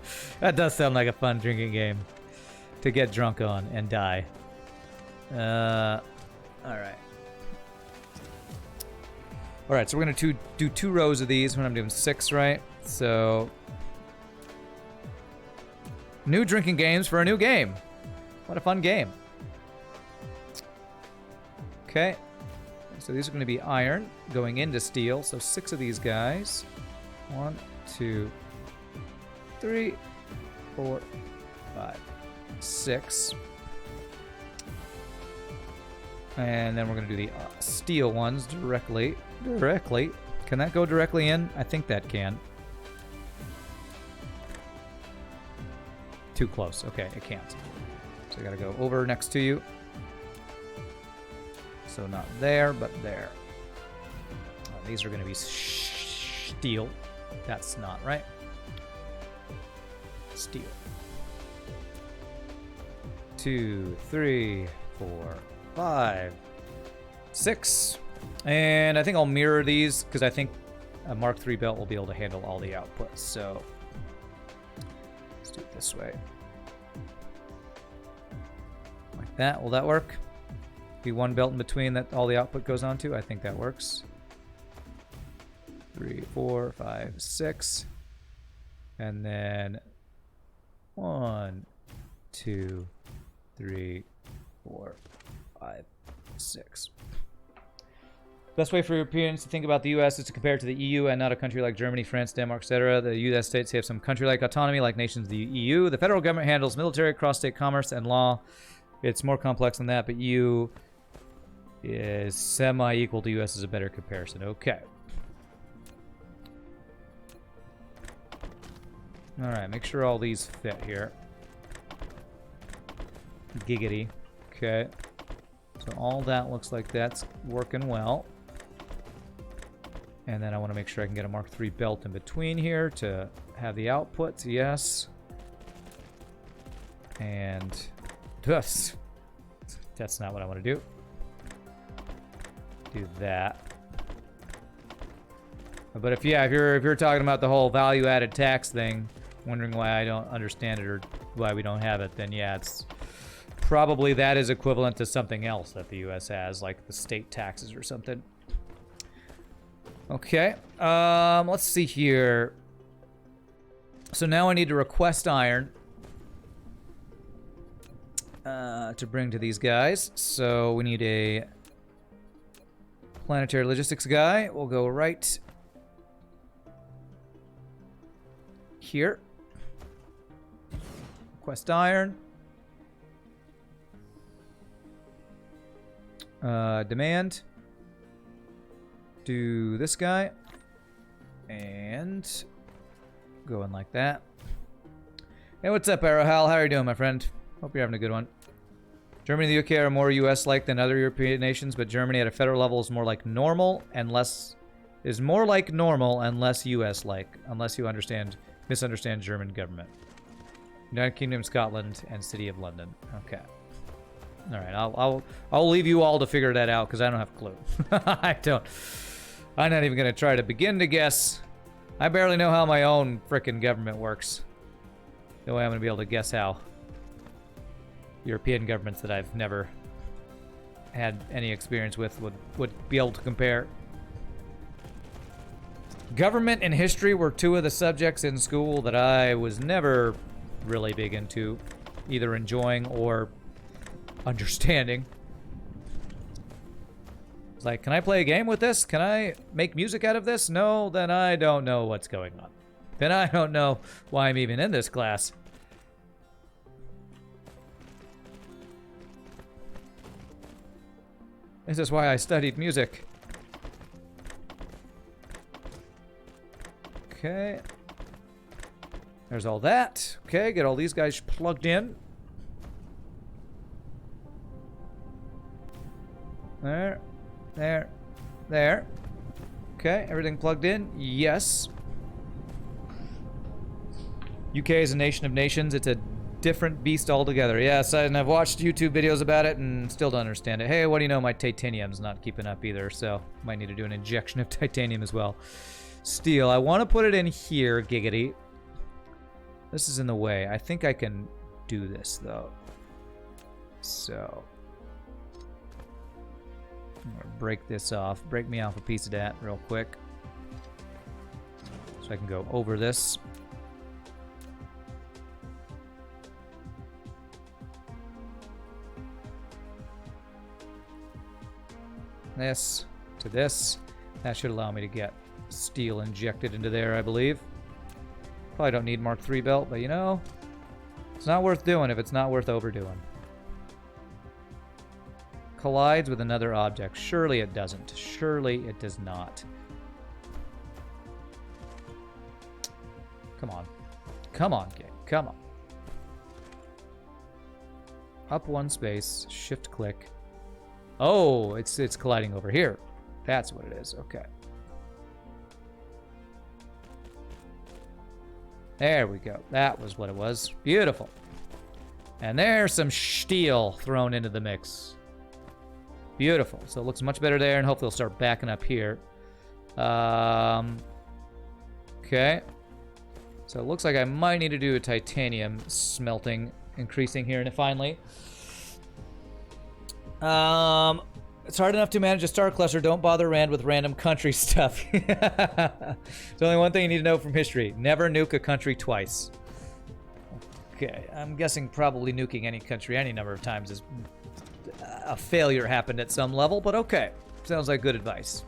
does sound like a fun drinking game to get drunk on and die. Alright. Alright, so we're going to do 2 rows of these when I'm doing 6, right? So... New drinking games for a new game. What a fun game. Okay. So these are going to be iron going into steel. So 6 of these guys. 1, 2, 3, 4, 5, 6. And then we're going to do the steel ones directly. Can that go directly in? I think that can. Too close. Okay, it can't. So I gotta go over next to you. So not there, but there. Oh, these are gonna be steel. That's not right. Steel. 2, 3, 4, 5, 6. And I think I'll mirror these because I think a Mark III belt will be able to handle all the outputs. So let's do it this way. Like that. Will that work? Be one belt in between that all the output goes onto. I think that works. 3, 4, 5, 6. And then 1, 2, 3, 4, 5, 6. Best way for Europeans to think about the U.S. is to compare it to the EU and not a country like Germany, France, Denmark, etc. The U.S. states have some country-like autonomy like nations of the EU. The federal government handles military, cross-state commerce, and law. It's more complex than that, but EU is semi-equal to U.S. is a better comparison. Okay. All right, make sure all these fit here. Giggity. Okay. So all that looks like that's working well. And then I want to make sure I can get a Mark III belt in between here to have the outputs. Yes. And that's not what I want to do. Do that. But if you're talking about the whole value-added tax thing, wondering why I don't understand it or why we don't have it, then yeah, it's probably that is equivalent to something else that the U.S. has, like the state taxes or something. Okay, let's see here. So now I need to request iron to bring to these guys. So we need a planetary logistics guy. We'll go right here. Request iron. Demand. Do this guy. And go in like that. Hey, what's up, Arrowhal? How are you doing, my friend? Hope you're having a good one. Germany and the UK are more US-like than other European nations, but Germany at a federal level is more like normal and less US-like, unless you misunderstand German government. United Kingdom, Scotland, and City of London. Okay. All right, I'll leave you all to figure that out because I don't have a clue. I'm not even gonna try to begin to guess. I barely know how my own frickin' government works. No way I'm gonna be able to guess how European governments that I've never had any experience with would be able to compare. Government and history were two of the subjects in school that I was never really big into, either enjoying or understanding. It's like, can I play a game with this? Can I make music out of this? No, then I don't know what's going on. Then I don't know why I'm even in this class. This is why I studied music. Okay. There's all that. Okay, get all these guys plugged in. There. There. There. Okay, everything plugged in? Yes. UK is a nation of nations. It's a different beast altogether. Yes, and I've watched YouTube videos about it and still don't understand it. Hey, what do you know? My titanium's not keeping up either, so might need to do an injection of titanium as well. Steel. I want to put it in here, giggity. This is in the way. I think I can do this, though. So. I'm going to break this off. Break me off a piece of that real quick. So I can go over this. This to this. That should allow me to get steel injected into there, I believe. Probably don't need Mark III belt, but you know, it's not worth doing if it's not worth overdoing. Collides with another object. Surely it doesn't. Surely it does not. Come on. Come on, game. Come on. Up one space. Shift click. Oh, it's colliding over here. That's what it is. Okay. There we go. That was what it was. Beautiful. And there's some steel thrown into the mix. Beautiful. So it looks much better there, and hopefully it'll start backing up here. Okay. So it looks like I might need to do a titanium smelting, increasing here, and finally. It's hard enough to manage a star cluster. Don't bother Rand with random country stuff. There's only one thing you need to know from history. Never nuke a country twice. Okay, I'm guessing probably nuking any country any number of times is a failure happened at some level, but okay. Sounds like good advice.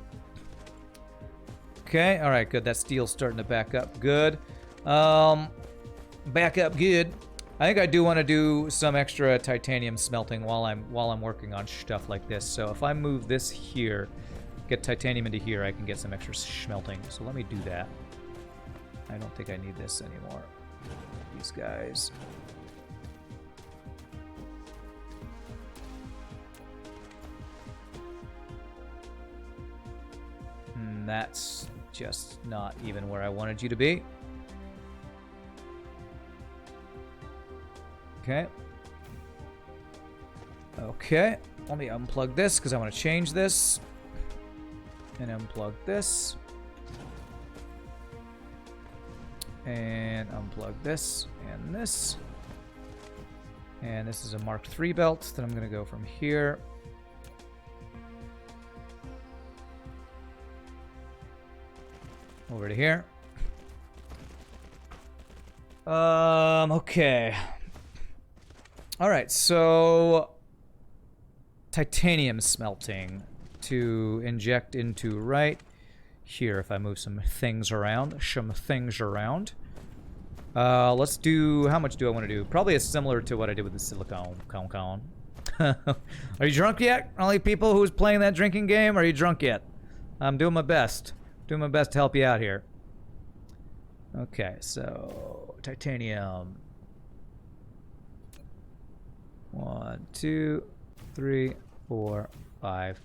Okay, alright, good. That steel's starting to back up. Good. Back up good. I think I do want to do some extra titanium smelting while I'm working on stuff like this. So if I move this here, get titanium into here, I can get some extra smelting. So let me do that. I don't think I need this anymore. These guys. That's just not even where I wanted you to be. Okay. Okay. Let me unplug this because I want to change this. And unplug this. And unplug this and this. And this is a Mark III belt that I'm going to go from here. Over to here. Okay. All right, so titanium smelting to inject into right here. If I move some things around, let's do. How much do I want to do? Probably as similar to what I did with the silicone. Are you drunk yet? Only people who's playing that drinking game. Are you drunk yet? I'm doing my best. Doing my best to help you out here. Okay, so titanium. 1, 2, 3, 4, 5,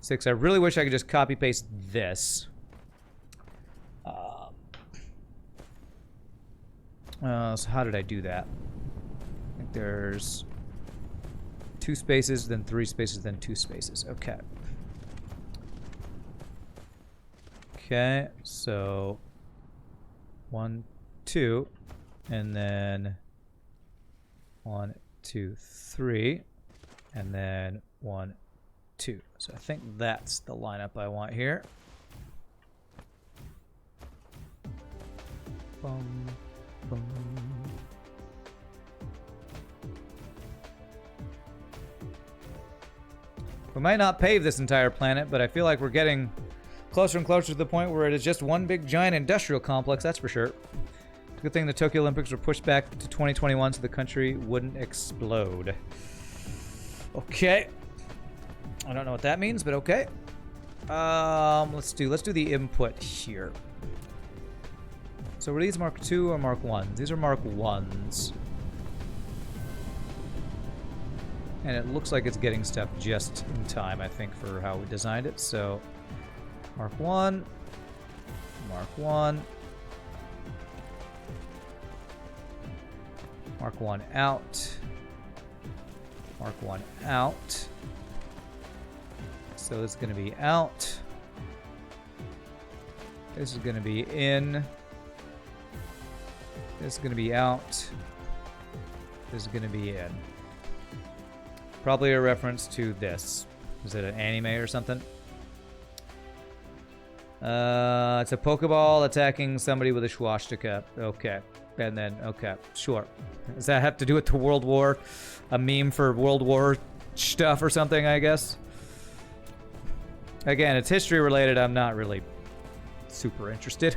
6. I really wish I could just copy paste this. So how did I do that? I think there's 2 spaces, then 3 spaces, then 2 spaces. Okay. Okay, so 1, 2, and then 1, 2, 3, and then 1, 2. So I think that's the lineup I want here. Boom, boom. We might not pave this entire planet, but I feel like we're getting closer and closer to the point where it is just one big giant industrial complex, that's for sure. It's a good thing the Tokyo Olympics were pushed back to 2021 so the country wouldn't explode. Okay. I don't know what that means, but okay. Let's do the input here. So were these Mark II or Mark 1? These are Mark 1s. And it looks like it's getting stuff just in time, I think, for how we designed it. So Mark 1, Mark 1, Mark 1 out, Mark 1 out. So this is going to be out. This is going to be in. This is going to be out. This is going to be in. Probably a reference to this. Is it an anime or something? It's a Pokeball attacking somebody with a swastika. Okay. And then, okay, sure. Does that have to do with the World War? A meme for World War stuff or something, I guess? Again, it's history related. I'm not really super interested.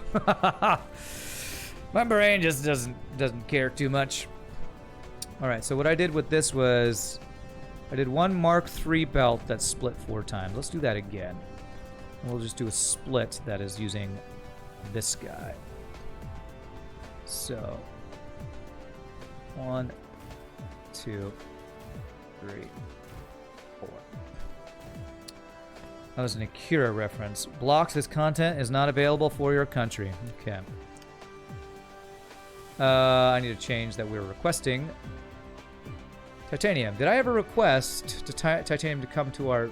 My brain just doesn't care too much. All right, so what I did with this was I did one Mark III belt that split 4 times. Let's do that again. We'll just do a split that is using this guy. So 1, 2, 3, 4. That was an Akira reference. Blocks, this content is not available for your country. Okay. I need to change that we're requesting titanium. Did I ever request titanium to come to our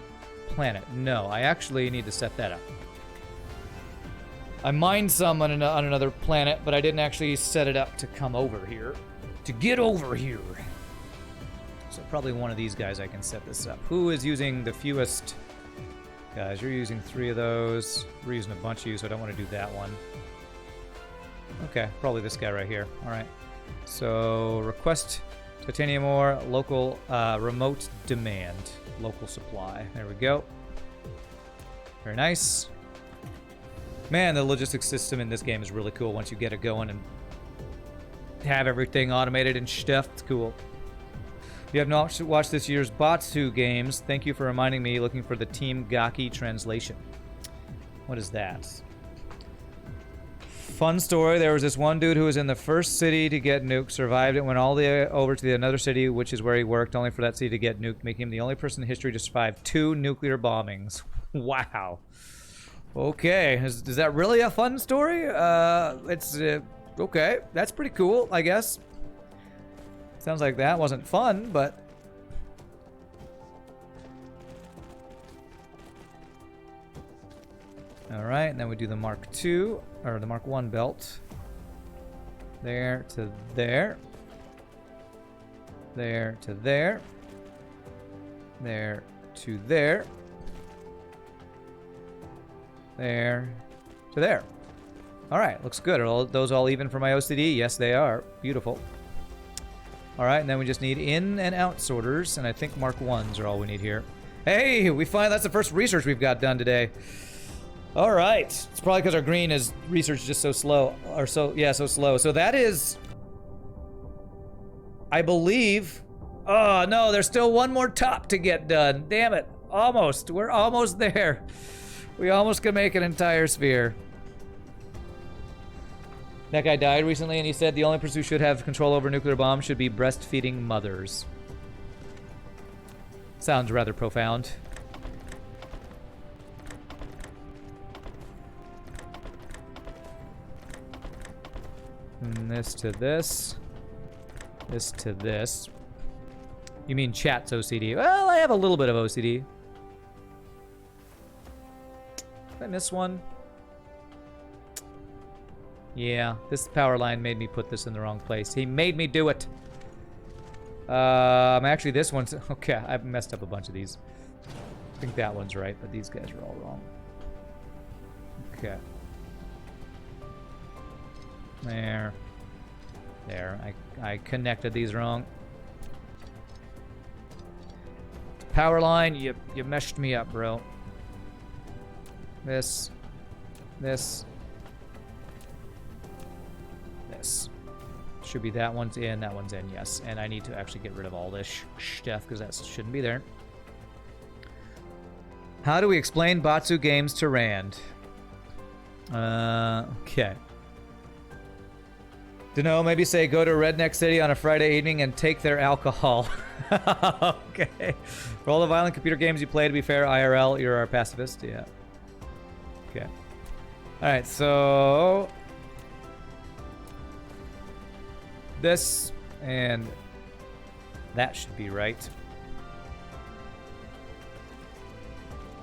planet? No, I actually need to set that up. I mined some on another planet, but I didn't actually set it up to come over here. To get over here. So probably one of these guys I can set this up. Who is using the fewest? Guys, you're using 3 of those. We're using a bunch of you, so I don't want to do that one. Okay, probably this guy right here. All right. So request titanium ore, local remote demand, local supply. There we go. Very nice. Man, the logistics system in this game is really cool once you get it going and have everything automated and stuff. It's cool. If you have not watched this year's Batsu games, thank you for reminding me, looking for the Team Gaki translation. What is that? Fun story, there was this one dude who was in the first city to get nuked, survived it, went all the way over to the another city, which is where he worked, only for that city to get nuked, making him the only person in history to survive 2 nuclear bombings. Wow. Okay, is that really a fun story? It's, okay, that's pretty cool, I guess. Sounds like that wasn't fun, but... Alright, and then we do the Mark II, or the Mark I belt. There to there. There to there. There to there. There to there. Alright, looks good. Are those all even for my OCD? Yes, they are. Beautiful. Alright, and then we just need in and out sorters, and I think Mark 1s are all we need here. Hey, that's the first research we've got done today. All right. It's probably because our green is research just so slow, or so slow. So that is, I believe. Oh no, there's still one more top to get done. Damn it! Almost. We're almost there. We almost can make an entire sphere. That guy died recently, and he said the only person who should have control over nuclear bombs should be breastfeeding mothers. Sounds rather profound. And this to this. This to this. You mean chat's OCD? Well, I have a little bit of OCD. Did I miss one? Yeah, this power line made me put this in the wrong place. He made me do it. Actually, this one's... Okay, I've messed up a bunch of these. I think that one's right, but these guys are all wrong. Okay. There. There. I connected these wrong. Power line, you meshed me up, bro. This. This. This. Should be that one's in, yes. And I need to actually get rid of all this stuff because that shouldn't be there. How do we explain Batsu games to Rand? Okay. Dunno, maybe say go to Redneck City on a Friday evening and take their alcohol. Okay. For all the violent computer games you play, to be fair, IRL, you're our pacifist. Yeah. Okay. Alright, so... this and that should be right.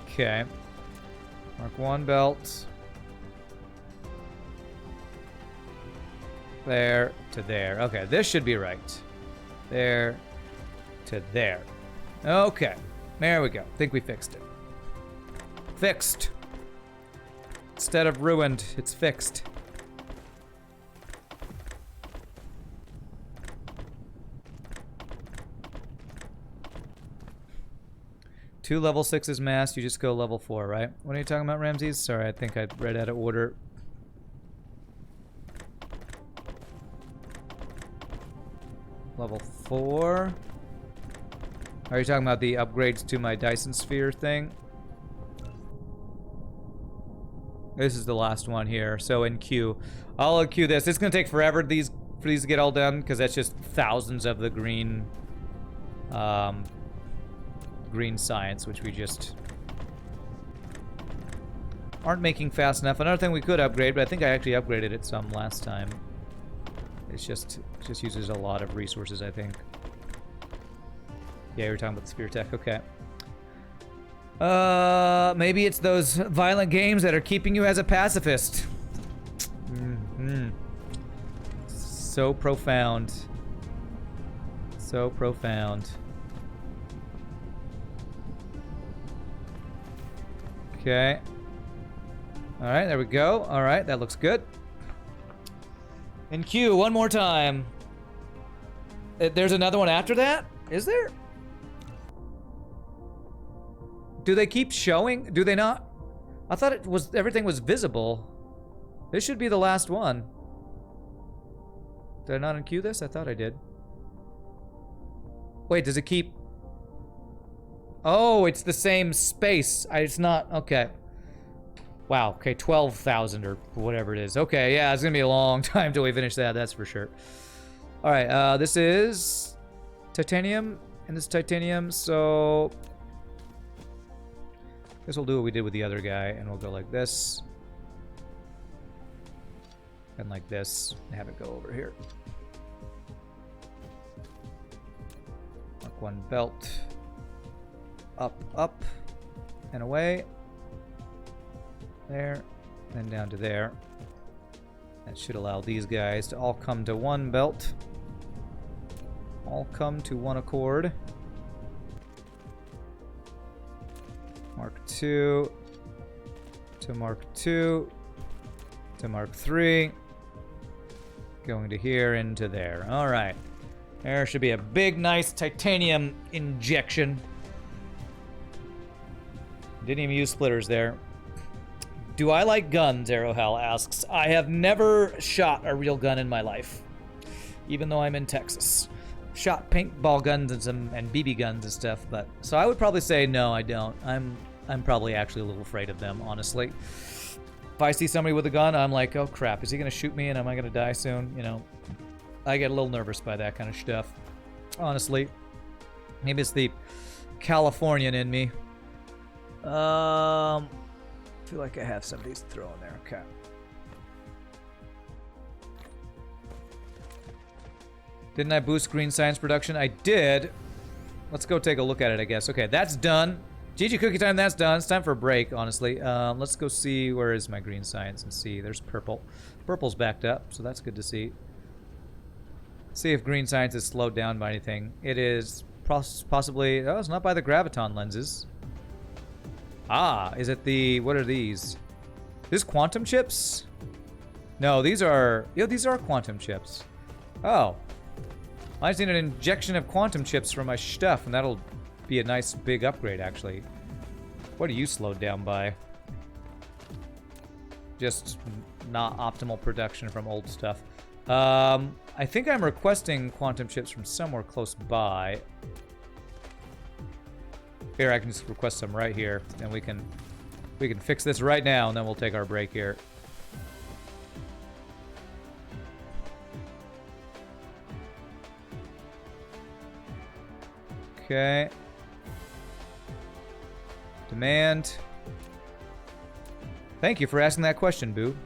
Okay. Mark 1 belt. There to there. Okay, this should be right. There to there. Okay. There we go. Think we fixed it. Fixed. Instead of ruined, it's fixed. Two level 6s mass, you just go level 4, right? What are you talking about, Ramses? Sorry, I think I read out of order. Level 4? Are you talking about the upgrades to my Dyson sphere thing? This is the last one here, so in queue. I'll queue this. It's gonna take forever for these to get all done, because that's just thousands of the green green science, which we just aren't making fast enough. Another thing we could upgrade, but I think I actually upgraded it some last time. It just uses a lot of resources, I think. Yeah, we were talking about the spear tech. Okay. Maybe it's those violent games that are keeping you as a pacifist. So profound. So profound. Okay. Alright, there we go. Alright, that looks good. In queue, one more time. There's another one after that? Is there? Do they keep showing? Do they not? I thought it was everything was visible. This should be the last one. Did I not unqueue this? I thought I did. Wait, does it keep... Oh, it's the same space. It's not... Okay. Wow, okay, 12,000 or whatever it is. Okay, yeah, it's gonna be a long time till we finish that, that's for sure. Alright, this is... titanium, and this is titanium, so... I guess we'll do what we did with the other guy, and we'll go like this. And like this, and have it go over here. Mark 1 belt. Up, up, and away. There, then down to there. That should allow these guys to all come to one belt. All come to one accord. Mark 2 to Mark 2 to Mark 3. Going to here into there. All right. There should be a big, nice titanium injection. Didn't even use splitters there. Do I like guns? Arrowhell asks. I have never shot a real gun in my life, even though I'm in Texas. Shot paintball guns and BB guns and stuff, but so I would probably say no, I don't. I'm probably actually a little afraid of them, honestly. If I see somebody with a gun, I'm like, oh crap, is he gonna shoot me and am I gonna die soon? You know, I get a little nervous by that kind of stuff, honestly. Maybe it's the Californian in me. Feel like I have some of these to throw in there. Okay. Didn't I boost green science production? I did. Let's go take a look at it, I guess. Okay, that's done. GG cookie time, that's done. It's time for a break, honestly. Let's go see where is my green science and see. There's purple. Purple's backed up, so that's good to see. See if green science is slowed down by anything. It is possibly... Oh, it's not by the graviton lenses. Ah, is it the... What are these? These quantum chips? No, these are... Yeah, these are quantum chips. Oh. I just need an injection of quantum chips for my stuff, and that'll be a nice big upgrade, actually. What are you slowed down by? Just not optimal production from old stuff. I think I'm requesting quantum chips from somewhere close by. Here, I can just request some right here, and we can fix this right now, and then we'll take our break here. Okay. Demand. Thank you for asking that question, Boo.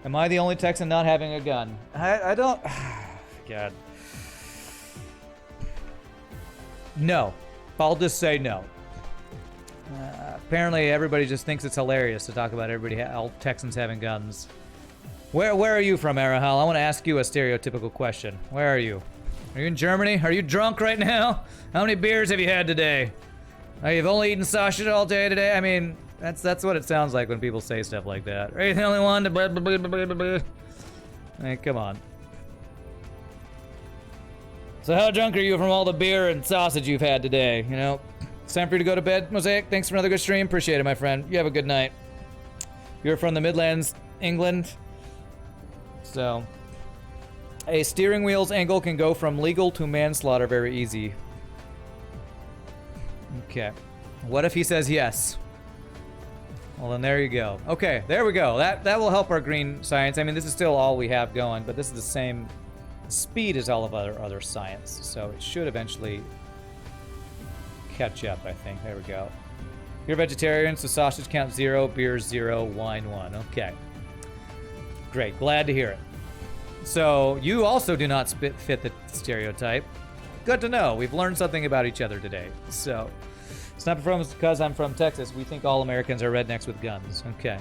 Am I the only Texan not having a gun? I don't... God. No. I'll just say no. Apparently everybody just thinks it's hilarious to talk about all Texans having guns. Where are you from, Arahal? I want to ask you a stereotypical question. Where are you? Are you in Germany? Are you drunk right now? How many beers have you had today? You've only eaten sausage all day today? I mean, that's what it sounds like when people say stuff like that. Are you the only one to blah, blah, blah, blah, blah, blah. Hey, come on. So how drunk are you from all the beer and sausage you've had today? You know, it's time for you to go to bed, Mosaic. Thanks for another good stream. Appreciate it, my friend. You have a good night. You're from the Midlands, England. So, a steering wheel's angle can go from legal to manslaughter very easy. Okay. What if he says yes? Well, then there you go. Okay, there we go. That will help our green science. I mean, this is still all we have going, but this is the same speed as all of our other science. So it should eventually catch up, I think. There we go. You're vegetarian, so sausage count 0, beer 0, wine 1. Okay. Great. Glad to hear it. So you also do not fit the stereotype. Good to know. We've learned something about each other today. So it's not because I'm from Texas. We think all Americans are rednecks with guns. Okay.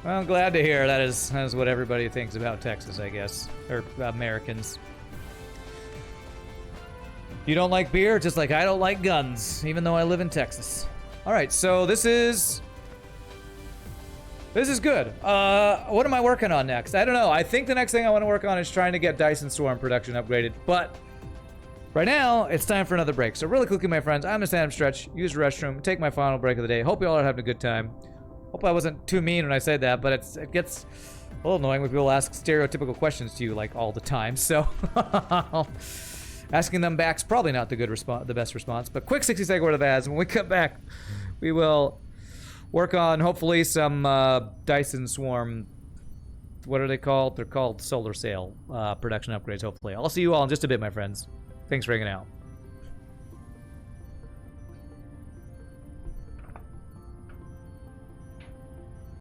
Well, I'm glad to hear that is what everybody thinks about Texas, I guess. Or Americans. You don't like beer, just like I don't like guns, even though I live in Texas. All right, so this is good. What am I working on next? I don't know. I think the next thing I want to work on is trying to get Dyson Swarm production upgraded. But right now, it's time for another break. So really quickly, my friends, I'm going to stand up, stretch, use the restroom, take my final break of the day. Hope you all are having a good time. Hope I wasn't too mean when I said that, but it gets a little annoying when people ask stereotypical questions to you like all the time. So asking them back's probably not the best response. But quick 60-second word of ads. When we come back, we will work on hopefully some Dyson Swarm. What are they called? They're called solar sail production upgrades. Hopefully, I'll see you all in just a bit, my friends. Thanks for hanging out.